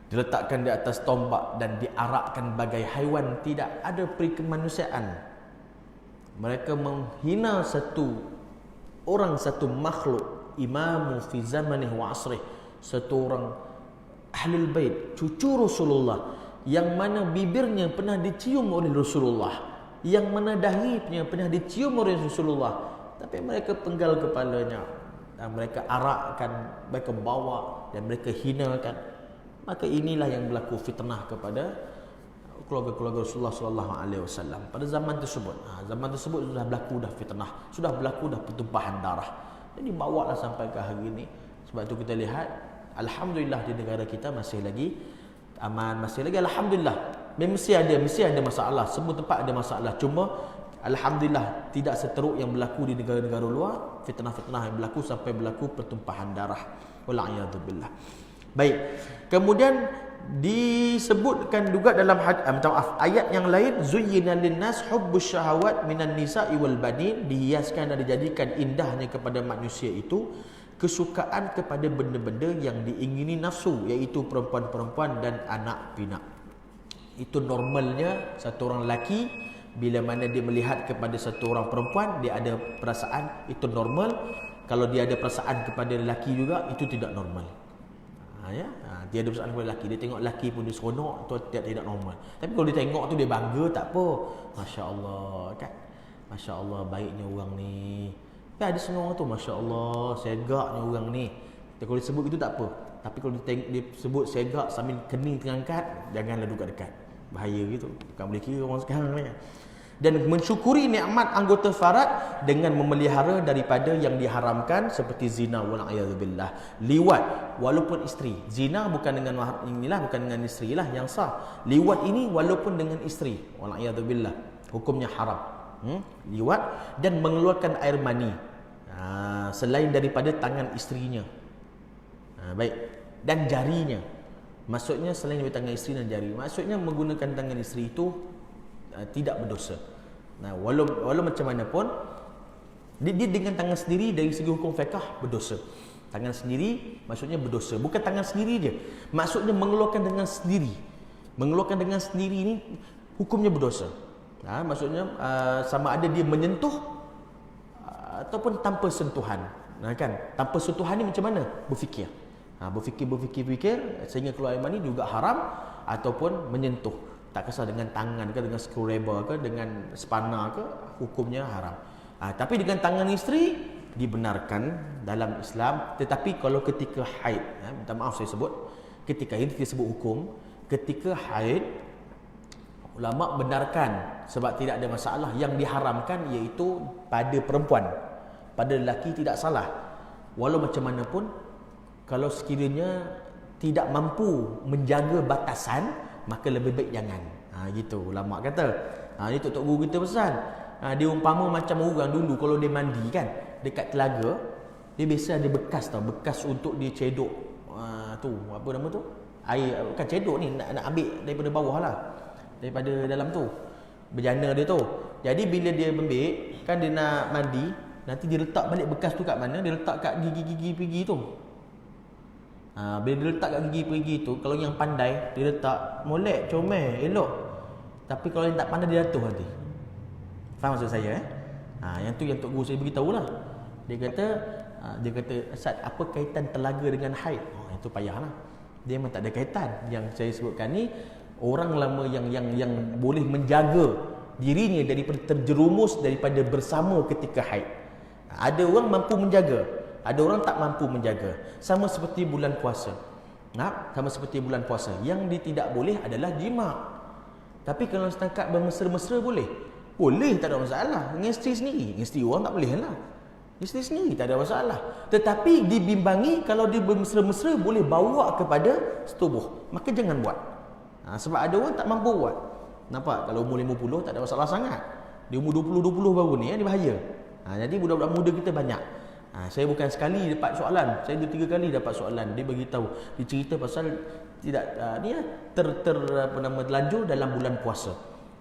diletakkan di atas tombak dan diarakkan bagai haiwan. Tidak ada peri kemanusiaan. Mereka menghina satu orang, satu makhluk, imamu fi zamanih wa asrih, satu orang ahlul bait, cucu Rasulullah, yang mana bibirnya pernah dicium oleh Rasulullah, yang mana dahinya pernah dicium oleh Rasulullah, tapi mereka penggal kepalanya dan mereka arakkan, mereka bawa dan mereka hinakan. Maka inilah yang berlaku fitnah kepada keluarga-keluarga Rasulullah sallallahu alaihi wasallam pada zaman tersebut. Zaman tersebut sudah berlaku dah fitnah, sudah berlaku dah pertumpahan darah. Jadi bawalah sampai ke hari ini. Sebab itu kita lihat alhamdulillah di negara kita masih lagi aman, masih lagi alhamdulillah. Mesti ada masalah, semua tempat ada masalah. Cuma alhamdulillah tidak seteruk yang berlaku di negara-negara luar, fitnah-fitnah yang berlaku sampai berlaku pertumpahan darah. Wal'iyadzubillah. Baik. Kemudian disebutkan juga dalam ayat yang lain, zuyyina linnas hubbus syahawat minan nisa'i wal banin, dihiaskan dan dijadikan indahnya kepada manusia itu kesukaan kepada benda-benda yang diingini nafsu, iaitu perempuan-perempuan dan anak pinak. Itu normalnya satu orang lelaki bila mana dia melihat kepada satu orang perempuan, dia ada perasaan, itu normal. Kalau dia ada perasaan kepada lelaki juga, itu tidak normal. Dia ada perasaan kepada lelaki, dia tengok lelaki pun dia seronok, itu tidak normal. Tapi kalau dia tengok tu dia bangga, tak apa. Masya-Allah kan. Masya-Allah baiknya orang ni. Tapi ada setengah orang tu, masya-Allah segaknya orang ni. Kalau disebut itu tak apa. Tapi kalau dia sebut segak sambil kening terangkat, janganlah duduk dekat. Bahaya gitu. Bukan boleh kira orang sekarang ni. Dan mensyukuri nikmat anggota farad dengan memelihara daripada yang diharamkan seperti zina wal'iyadzubillah, liwat walaupun isteri. Zina bukan dengan inilah, bukan dengan isteri lah yang sah. Liwat ini walaupun dengan isteri, wal'iyadzubillah, hukumnya haram. Liwat dan mengeluarkan air mani selain daripada tangan isterinya. Baik. Dan jarinya. Maksudnya selain daripada tangan isteri dan jari. Maksudnya menggunakan tangan isteri itu tidak berdosa. Nah, walau macam mana pun dia dengan tangan sendiri dari segi hukum fiqh berdosa. Tangan sendiri maksudnya berdosa. Bukan tangan sendiri je. Maksudnya mengeluarkan dengan sendiri. Mengeluarkan dengan sendiri ni hukumnya berdosa. Maksudnya sama ada dia menyentuh ataupun tanpa sentuhan. Kan? Tanpa sentuhan ni macam mana? Berfikir. Berfikir sehingga keluar air mani juga haram, ataupun menyentuh. Tak kisah dengan tangan ke, dengan screwdriver ke, dengan spana ke, hukumnya haram. Tapi dengan tangan isteri dibenarkan dalam Islam. Tetapi kalau ketika haid, minta maaf saya sebut, ketika ini kita sebut hukum, ketika haid ulama benarkan sebab tidak ada masalah. Yang diharamkan iaitu pada perempuan, pada lelaki tidak salah. Walau macam mana pun, kalau sekiranya tidak mampu menjaga batasan, maka lebih baik jangan. Gitu ulama kata. Ini tok guru kita pesan. Dia umpama macam orang dulu kalau dia mandi kan, dekat telaga, dia biasa ada bekas tau, bekas untuk dia cedok tu, apa nama tu? Air, bukan cedok ni, nak ambil daripada bawah lah, daripada dalam tu, bejana dia tu. Jadi bila dia ambil, kan dia nak mandi, nanti dia letak balik bekas tu kat mana? Dia letak kat gigi-gigi perigi tu. Bila dia letak kat gigi perigi tu, kalau yang pandai, dia letak molek, comel, elok. Tapi kalau yang tak pandai, dia jatuh nanti. Faham maksud saya? Yang tu yang Tok Guru saya beritahu lah. Dia kata, Ustaz, apa kaitan telaga dengan haid? Itu payahlah. Dia memang tak ada kaitan. Yang saya sebutkan ni, orang lama yang boleh menjaga dirinya daripada terjerumus daripada bersama ketika haid. Ada orang mampu menjaga, ada orang tak mampu menjaga. Sama seperti bulan puasa. Sama seperti bulan puasa. Yang tidak boleh adalah jima'. Tapi kalau setakat bermesra-mesra boleh. Boleh, tak ada masalah. Dengan isteri sendiri. Dengan isteri orang tak boleh lah. Isteri sendiri tak ada masalah. Tetapi dibimbangi kalau dia bermesra-mesra boleh bawa kepada setubuh. Maka jangan buat. Sebab ada orang tak mampu buat. Nampak? Kalau umur 50 tak ada masalah sangat. Di umur 20 baru ni dia bahaya. Jadi budak-budak muda kita banyak. Saya bukan sekali dapat soalan. Saya 2-3 kali dapat soalan. Dia beritahu, dia cerita pasal tidak dia terlanjur dalam bulan puasa.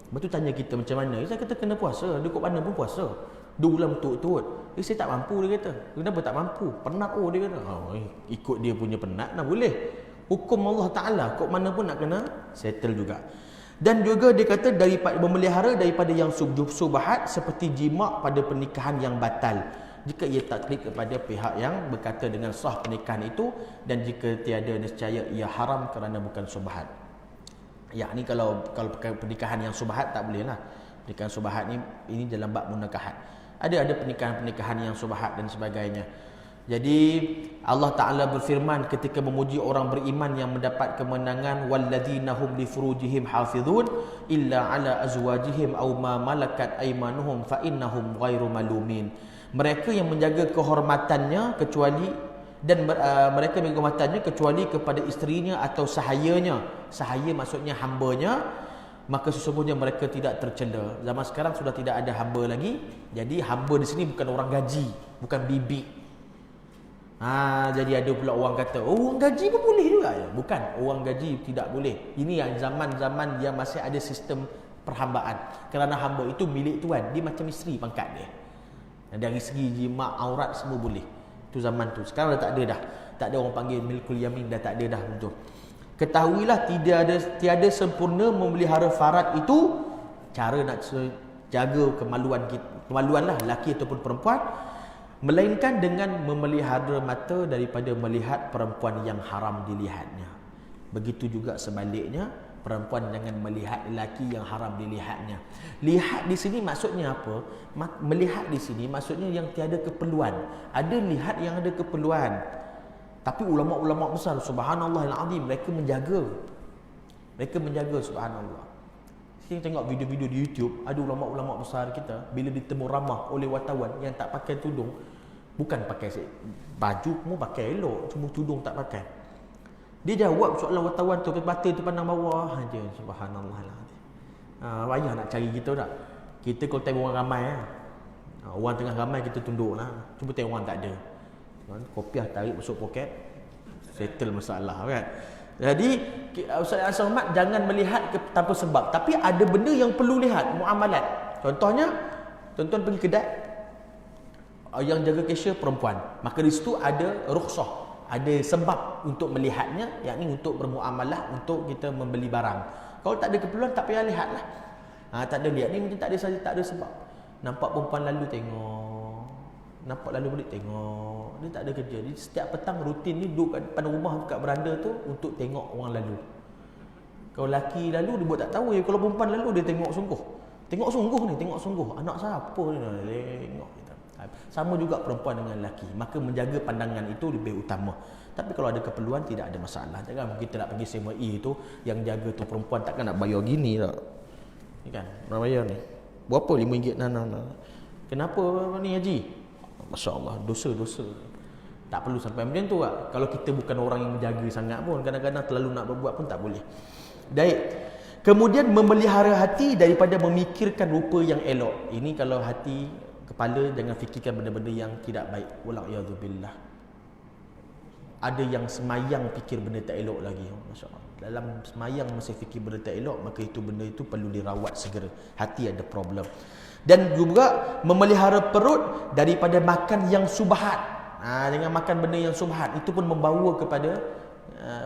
Lepas tu tanya kita macam mana? Saya kata kena puasa. Dia kot mana pun puasa. 2 bulan betul-betul. Saya tak mampu, dia kata. Kenapa tak mampu? Penat dia kata. Ikut dia punya penat nak boleh. Hukum Allah Ta'ala, kot mana pun nak kena settle juga. Dan juga dia kata daripada memelihara daripada yang subhat seperti jima' pada pernikahan yang batal. Jika ia taklid kepada pihak yang berkata dengan sah pernikahan itu, dan jika tiada nescaya ia haram kerana bukan subhat. Yakni kalau pernikahan yang subhat tak boleh lah. Pernikahan subhat ni ini dalam bab munakahat. Ada pernikahan-pernikahan yang subhat dan sebagainya. Jadi Allah Ta'ala berfirman ketika memuji orang beriman yang mendapat kemenangan, walladzina hum li furujihim hafizun illa ala azwajihim aw ma malakat aymanuhum fa innahum ghairu malumin. Mereka yang menjaga kehormatannya kecuali mereka menjaga kehormatannya kecuali kepada isterinya atau sahayanya. Sahaya maksudnya hambanya, maka sesungguhnya mereka tidak tercela. Zaman sekarang sudah tidak ada hamba lagi. Jadi hamba di sini bukan orang gaji, bukan bibi. Jadi ada pula orang kata, orang gaji pun boleh juga ya? Bukan, orang gaji tidak boleh. Ini yang zaman-zaman yang masih ada sistem perhambaan. Kerana hamba itu milik tuan, dia macam isteri pangkat dia. Dari segi jima' aurat semua boleh. Itu zaman tu. Sekarang dah tak ada dah. Tak ada orang panggil milkul yamin, dah tak ada dah betul. Ketahuilah tiada sempurna memelihara farad itu. Cara nak jaga kemaluan lah lelaki ataupun perempuan, melainkan dengan memelihara mata daripada melihat perempuan yang haram dilihatnya. Begitu juga sebaliknya, perempuan jangan melihat lelaki yang haram dilihatnya. Lihat di sini maksudnya apa? Melihat di sini maksudnya yang tiada keperluan. Ada lihat yang ada keperluan. Tapi ulama-ulama besar, subhanallahil azim, mereka menjaga. Mereka menjaga, subhanallah. Saya tengok video-video di YouTube, ada ulama-ulama besar kita bila ditemu ramah oleh wartawan yang tak pakai tudung, bukan pakai baju pun pakai elok, cuma tudung tak pakai. Dia jawab soalan wartawan tu, mata tu pandang bawah aja, subhanallah. Payah nak cari kita tak? Kita kalau tengok orang ramai orang tengah ramai kita tunduklah. Cuba tengok orang tak ada. Kopiah tarik masuk poket, settle masalah kan. Jadi Ustaz Somad jangan melihat tanpa sebab, tapi ada benda yang perlu lihat, muamalat. Contohnya, tuan-tuan pergi kedai, yang jaga cashier perempuan, maka di situ ada rukhsah, ada sebab untuk melihatnya, yakni untuk bermuamalah, untuk kita membeli barang. Kalau tak ada keperluan, tak payah lihatlah. Tak ada lihat ni macam tak ada saja, tak ada sebab. Nampak perempuan lalu tengok, nampak lalu balik tengok, dia tak ada kerja. Dia setiap petang rutin ni duduk kat depan rumah kat beranda tu untuk tengok orang lalu. Kalau lelaki lalu dia buat tak tahu ya, kalau perempuan lalu dia tengok sungguh. Tengok sungguh ni, tengok sungguh. Anak siapa ni tengok kita. Sama juga perempuan dengan lelaki. Maka menjaga pandangan itu lebih utama. Tapi kalau ada keperluan tidak ada masalah. Jangan kita nak pergi CME tu, yang jaga tu perempuan, takkan nak bayar gini tak. Ni kan, nak bayar ni. Berapa RM5 nana. Kenapa ni haji? Masya-Allah, dosa-dosa. Tak perlu sampai macam tu tak. Kalau kita bukan orang yang menjaga sangat pun, kadang-kadang terlalu nak berbuat pun tak boleh. Baik. Kemudian memelihara hati daripada memikirkan rupa yang elok. Ini kalau hati, kepala jangan fikirkan benda-benda yang tidak baik. Wala'iyadzubillah. Ada yang semayang fikir benda tak elok lagi. Masya-Allah. Dalam semayang masih fikir benda tak elok, maka itu benda itu perlu dirawat segera. Hati ada problem. Dan juga memelihara perut daripada makan yang subhat. Jangan makan benda yang subhat. Itu pun membawa kepada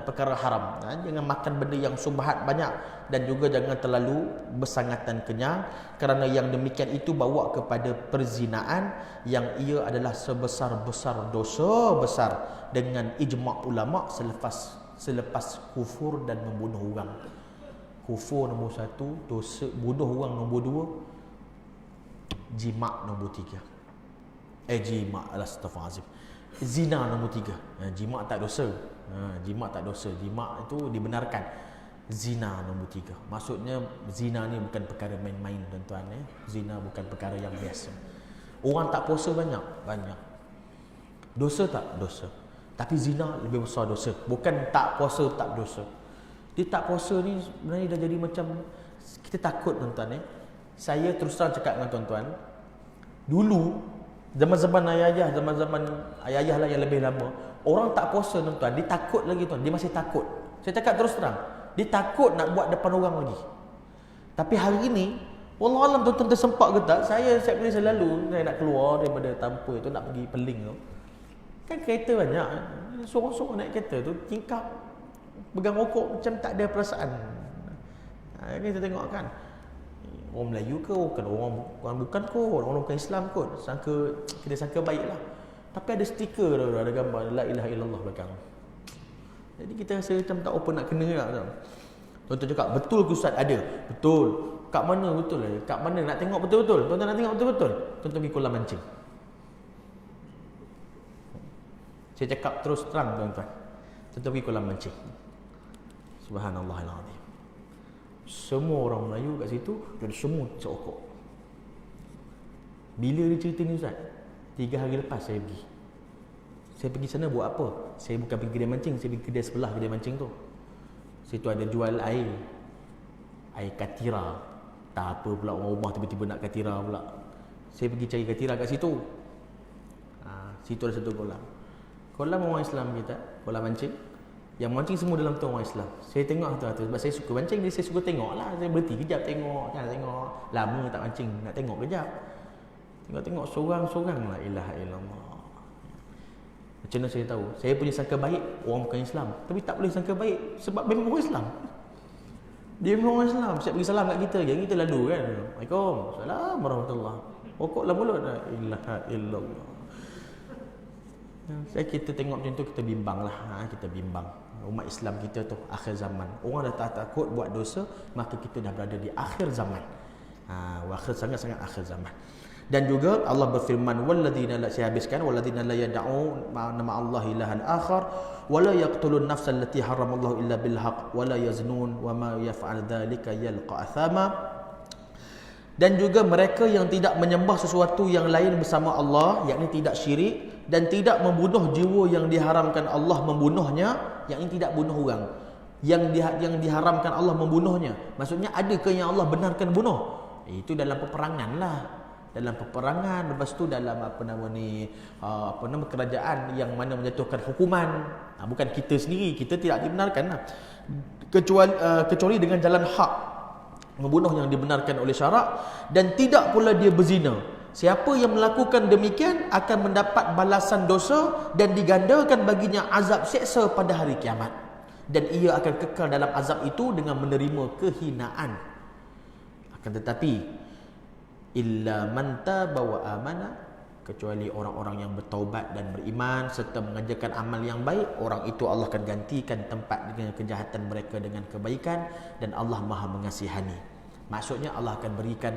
perkara haram. Jangan makan benda yang subhat banyak, dan juga jangan terlalu bersangatan kenyang, kerana yang demikian itu bawa kepada perzinaan yang ia adalah sebesar-besar dosa besar dengan ijma' ulama selepas kufur dan membunuh orang. Kufur nombor 1, dosa bunuh orang nombor 2, jima' nombor 3. Jima' astaghfirullahalazim. Zina nombor 3. Jima' tak dosa. Jima' tak dosa. Jima' itu dibenarkan. Zina nombor 3. Maksudnya zina ni bukan perkara main-main tuan-tuan. Zina bukan perkara yang biasa. Orang tak puasa banyak. Dosa tak? Dosa. Tapi zina lebih besar dosa. Bukan tak puasa tak dosa. Dia tak puasa ni sebenarnya dah jadi macam, kita takut tuan-tuan. Saya terus terang cakap dengan tuan-tuan, dulu zaman-zaman ayah-ayah, zaman-zaman ayah-ayah lah yang lebih lama, orang tak puasa tuan-tuan, dia takut lagi tuan, dia masih takut. Saya cakap terus terang, dia takut nak buat depan orang lagi. Tapi hari ini, wallahualam tuan-tuan tersempak ke tak, saya setiap kali saya lalu, saya nak keluar daripada tanpa itu, nak pergi Peling tu, kan kereta banyak, sorang-sorang naik kereta tu, tingkap, pegang rokok macam tak ada perasaan. Ini kita tengok kan, orang Melayu ke, orang bukan kot, orang bukan Islam kot, kita sangka baik lah. Tapi ada stiker tu, ada gambar la ilaha illallah belakang. Jadi kita rasa macam tak apa nak kena tak. Tuan-tuan cakap, betul ke Ustaz? Ada. Betul. Kat mana betul lah? Kat mana nak tengok betul-betul? Tuan-tuan nak tengok betul-betul? Tuan-tuan pergi kolam mancing. Saya cakap terus terang tuan-tuan. Tuan-tuan pergi kolam mancing. Subhanallahilazim. Semua orang Melayu kat situ, dan semua cokok. Bila dia cerita ni Ustaz? 3 hari lepas saya pergi. Saya pergi sana buat apa? Saya bukan pergi kedai mancing, saya pergi kedai sebelah kedai mancing tu. Situ ada jual air katira. Tak apa pula orang rumah tiba-tiba nak katira pula. Saya pergi cari katira kat situ. Situ ada satu kolam. Kolam orang Islam kita, kolam mancing. Yang mancing semua dalam tu orang Islam. Saya tengok tu sebab saya suka mancing, jadi saya suka tengok lah. Saya berhenti kejap tengok, kan tengok. Lama tak mancing, nak tengok kejap. Tengok sorang-sorang lah, ilaha illallah. Macam mana saya tahu? Saya punya sangka baik, orang bukan Islam. Tapi tak boleh sangka baik sebab memang orang Islam. Dia memang orang Islam. Siap bagi salam kat kita, yang kita lalu kan. Assalamualaikum. Assalamualaikum warahmatullahi. Pokoklah mulut dah. Ilaha illallah. Kita tengok macam tu, kita bimbang lah. Kita bimbang. Umat Islam kita tu akhir zaman. Orang dah tak takut buat dosa, maka kita dah berada di akhir zaman. Akhir sangat-sangat akhir zaman. Dan juga Allah berfirman, walladzina la, saya habiskan, walladzina la yad'u nama Allah ilahan akhar wa la yaqtulun nafsal lati haramallahu illa bil haqq wa la yaznun wa ma yaf'al dzalika yalqa athama. Dan juga mereka yang tidak menyembah sesuatu yang lain bersama Allah, yakni tidak syirik, dan tidak membunuh jiwa yang diharamkan Allah membunuhnya, yakni tidak bunuh orang yang diharamkan Allah membunuhnya. Maksudnya adakah yang Allah benarkan bunuh? Itu dalam peperangan lah. dalam peperangan, lepas tu dalam kerajaan yang mana menjatuhkan hukuman. Bukan kita sendiri, kita tidak dibenarkan kecuali dengan jalan hak, membunuh yang dibenarkan oleh syarak, dan tidak pula dia berzina. Siapa yang melakukan demikian akan mendapat balasan dosa dan digandakan baginya azab seksa pada hari kiamat, dan ia akan kekal dalam azab itu dengan menerima kehinaan. Akan tetapi illa man taba wa amana, kecuali orang-orang yang bertaubat dan beriman serta mengerjakan amal yang baik, orang itu Allah akan gantikan tempat dengan kejahatan mereka dengan kebaikan, dan Allah Maha mengasihani. Maksudnya Allah akan berikan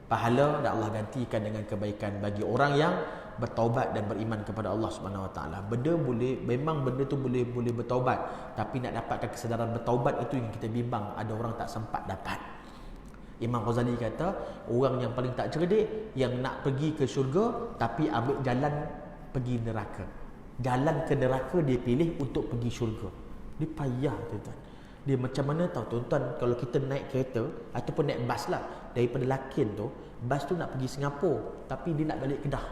pahala dan Allah gantikan dengan kebaikan bagi orang yang bertaubat dan beriman kepada Allah Subhanahu Wa Taala. Memang benda tu boleh bertaubat, tapi nak dapatkan kesedaran bertaubat itu yang kita bimbang, ada orang tak sempat dapat. Imam Ghazali kata, orang yang paling tak cerdik yang nak pergi ke syurga tapi ambil jalan pergi neraka. Jalan ke neraka dia pilih untuk pergi syurga. Dia payah, tuan-tuan. Dia macam mana tahu, tuan-tuan, kalau kita naik kereta ataupun naik bas lah, daripada Lakin tu, bas tu nak pergi Singapura tapi dia nak balik Kedah.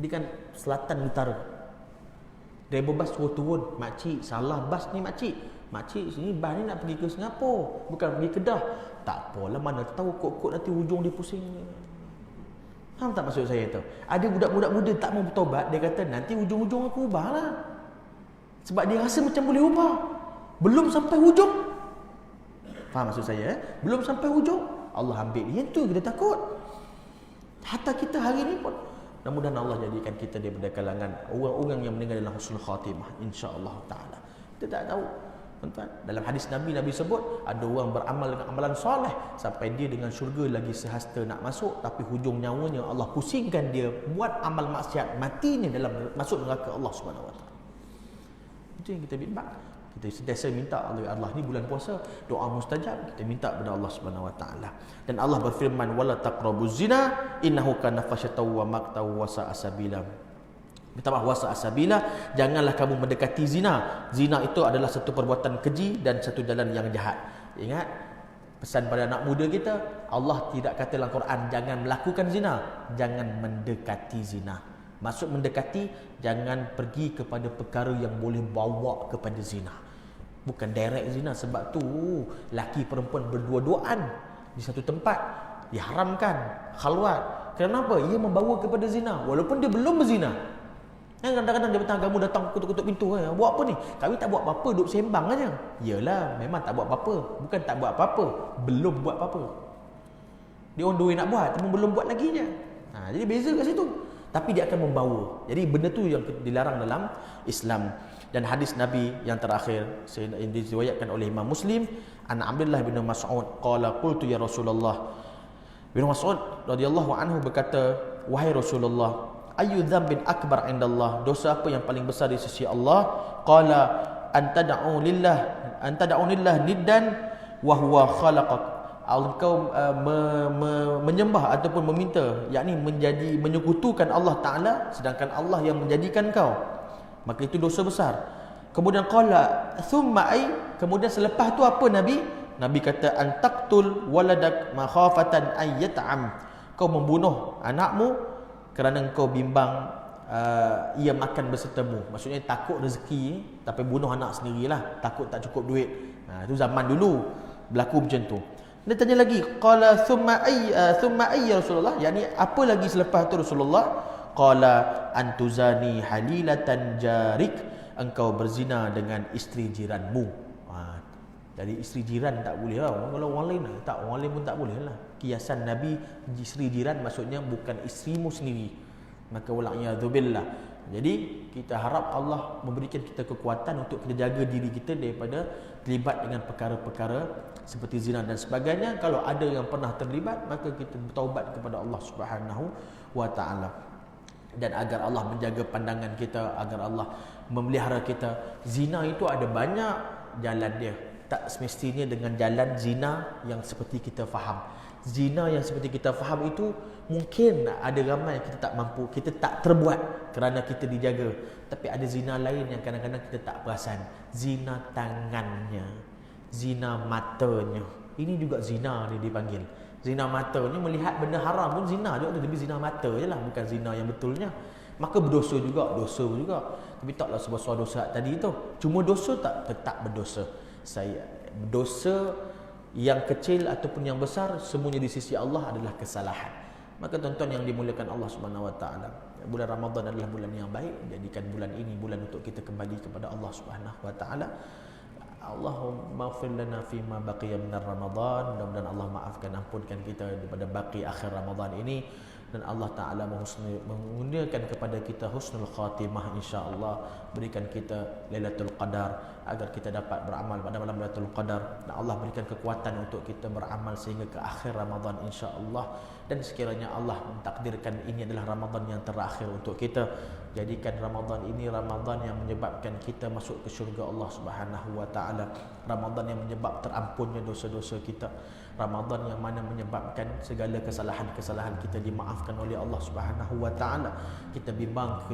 Dia kan selatan utara. Driver bas suruh turun, makcik salah bas ni makcik. Makcik sini bas ni nak pergi ke Singapura, bukan pergi Kedah. Tak apalah, mana tahu kok nanti hujung dia pusing. Faham tak maksud saya tu? Ada budak-budak muda tak mau bertaubat, dia kata nanti hujung-hujung aku ubahlah. Sebab dia rasa macam boleh ubah. Belum sampai hujung. Faham maksud saya? Belum sampai hujung, Allah ambil. Yang tu kita takut. Hatta kita hari ni pun, mudah-mudahan Allah jadikan kita daripada kalangan orang-orang yang meninggal dalam husnul khatimah, insya-Allah taala. Kita tak tahu. Dalam hadis Nabi sebut ada orang beramal dengan amalan soleh sampai dia dengan syurga lagi sehasta nak masuk, tapi hujung nyawanya Allah pusingkan dia buat amal maksiat, matinya dalam masuk neraka Allah Subhanahu Wa Taala. Itu yang kita bimbang. Kita sentiasa minta Allah ni bulan puasa, doa mustajab, kita minta kepada Allah Subhanahu Wa Taala. Dan Allah berfirman, wala taqrabuz zina innahu kana fasyatan wa maqtan wa sa'a sabila. Minta wasa asabila, janganlah kamu mendekati zina. Zina itu adalah satu perbuatan keji dan satu jalan yang jahat. Ingat pesan pada anak muda kita, Allah tidak kata dalam Quran jangan melakukan zina, jangan mendekati zina. Maksud mendekati, jangan pergi kepada perkara yang boleh bawa kepada zina. Bukan direct zina, sebab tu laki perempuan berdua-duaan di satu tempat diharamkan khalwat. Kenapa? Ia membawa kepada zina walaupun dia belum berzina. Kadang-kadang dia bertangga, kamu datang kutuk-kutuk pintu, buat apa ni? Kami tak buat apa-apa, duduk sembang aja. Yalah, memang tak buat apa-apa. Bukan tak buat apa-apa, belum buat apa-apa. Dia on the way nak buat, tapi belum buat lagi je. Jadi beza kat situ. Tapi dia akan membawa. Jadi benda tu yang dilarang dalam Islam. Dan hadis Nabi yang terakhir yang diriwayatkan oleh Imam Muslim, an Abdullah bin Mas'ud qala qultu ya Rasulullah. Bin Mas'ud radhiyallahu anhu berkata, wahai Rasulullah, ayu dzambin akbar indallah, dosa apa yang paling besar di sisi Allah? Qala antada'u lillah niddan wa huwa khalaqak. Engkau menyembah ataupun meminta, yakni menyekutukan Allah Taala sedangkan Allah yang menjadikan kau, maka itu dosa besar. Kemudian qala thumma ay, kemudian selepas tu apa Nabi? Nabi kata antaqtul waladak makhafatan ayyat'am, kau membunuh anakmu kerana engkau bimbang ia makan bersertamu. Maksudnya takut rezeki, tapi bunuh anak sendirilah, takut tak cukup duit. Itu zaman dulu berlaku macam tu. Dia tanya lagi, qala thumma ay Rasulullah, yakni apa lagi selepas tu Rasulullah? Qala antuzani halilatan jarik, engkau berzina dengan isteri jiranmu. Jadi isteri jiran tak boleh lah. Kalau orang lain tak, orang lain pun tak boleh lah. Kiasan Nabi, isteri jiran maksudnya bukan isterimu sendiri. Maka wala'iyadzubillah. Jadi kita harap Allah memberikan kita kekuatan untuk kita jaga diri kita daripada terlibat dengan perkara-perkara seperti zina dan sebagainya. Kalau ada yang pernah terlibat, maka kita bertaubat kepada Allah Subhanahu wa taala. Dan agar Allah menjaga pandangan kita, agar Allah memelihara kita. Zina itu ada banyak jalan dia. Tak semestinya dengan jalan zina yang seperti kita faham. Zina yang seperti kita faham itu mungkin ada ramai kita tak mampu, kita tak terbuat kerana kita dijaga. Tapi ada zina lain yang kadang-kadang kita tak perasan. Zina tangannya, zina matanya. Ini juga zina dia dipanggil. Zina mata ni melihat benda haram pun zina juga, tapi zina mata je lah, bukan zina yang betulnya. Maka berdosa juga, dosa juga. Tapi taklah sebesar dosa tadi tu. Cuma dosa tak, tetap berdosa. Dosa yang kecil ataupun yang besar, semuanya di sisi Allah adalah kesalahan. Maka tuan-tuan yang dimuliakan Allah Subhanahu Wa Taala, bulan Ramadan adalah bulan yang baik. Jadikan bulan ini bulan untuk kita kembali kepada Allah Subhanahu Wa Taala. Allahumma ighfir lana fima baqiya minar Ramadan. Mudah-mudahan Allah maafkan, ampunkan kita daripada baki akhir Ramadan ini, dan Allah Ta'ala mengundurkan kepada kita husnul khatimah, insya-Allah. Berikan kita Lailatul Qadar agar kita dapat beramal pada malam Lailatul Qadar, dan Allah berikan kekuatan untuk kita beramal sehingga ke akhir Ramadan, insya-Allah. Dan sekiranya Allah mentakdirkan ini adalah Ramadan yang terakhir untuk kita, jadikan Ramadan ini Ramadan yang menyebabkan kita masuk ke syurga Allah Subhanahu Wa Taala. Ramadan yang menyebab terampunnya dosa-dosa kita. Ramadan yang mana menyebabkan segala kesalahan-kesalahan kita dimaafkan oleh Allah Subhanahu Wa Taala. Kita bimbang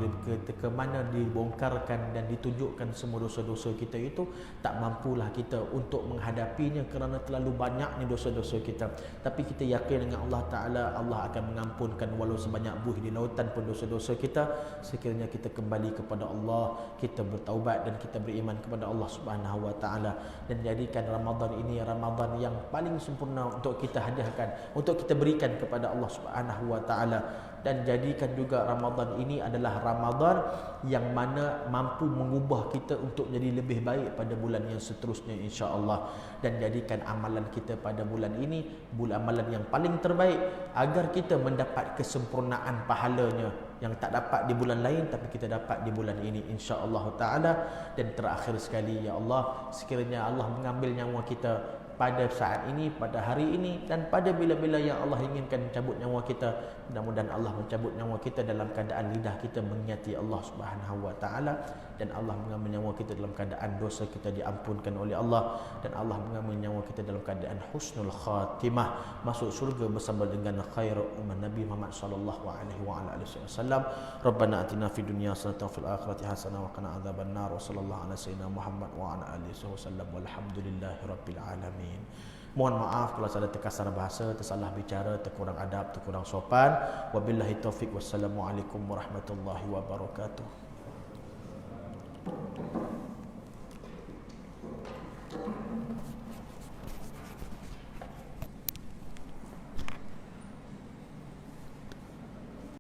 ke mana dibongkarkan dan ditunjukkan semua dosa-dosa kita itu, tak mampulah kita untuk menghadapinya kerana terlalu banyaknya dosa-dosa kita. Tapi kita yakin dengan Allah Taala, Allah akan mengampunkan walau sebanyak buih di lautan pun dosa-dosa kita, sekiranya kita kembali kepada Allah, kita bertaubat dan kita beriman kepada Allah Subhanahu Wa Taala. Dan jadikan Ramadan ini Ramadan yang paling sempurna untuk kita hadiahkan, untuk kita berikan kepada Allah Subhanahu Wa Taala. Dan jadikan juga Ramadan ini adalah Ramadan yang mana mampu mengubah kita untuk menjadi lebih baik pada bulan yang seterusnya, insya-Allah. Dan jadikan amalan kita pada bulan ini amalan yang paling terbaik, agar kita mendapat kesempurnaan pahalanya yang tak dapat di bulan lain, tapi kita dapat di bulan ini, insya-Allah Ta'ala. Dan terakhir sekali, ya Allah, sekiranya Allah mengambil nyawa kita pada saat ini, pada hari ini, dan pada bila-bila yang Allah inginkan mencabut nyawa kita, mudah-mudahan Allah mencabut nyawa kita dalam keadaan lidah kita mengingati Allah Subhanahu Wa Taala, dan Allah mengambil nyawa kita dalam keadaan dosa kita diampunkan oleh Allah, dan Allah mengambil nyawa kita dalam keadaan husnul khatimah, masuk surga bersama dengan khairul ummah Nabi Muhammad sallallahu alaihi wa ala alihi wasallam. Rabbana atina fid dunya hasanatan wa fil akhirati hasanah wa qina adzabannar. Wa sallallahu ala sayyidina Muhammad wa ala alihi wasallam. Walhamdulillahirabbil alamin. Mohon maaf kalau ada terkasar bahasa, tersalah bicara, terkurang adab, terkurang sopan. Wabillahi taufik. Wassalamualaikum warahmatullahi wabarakatuh.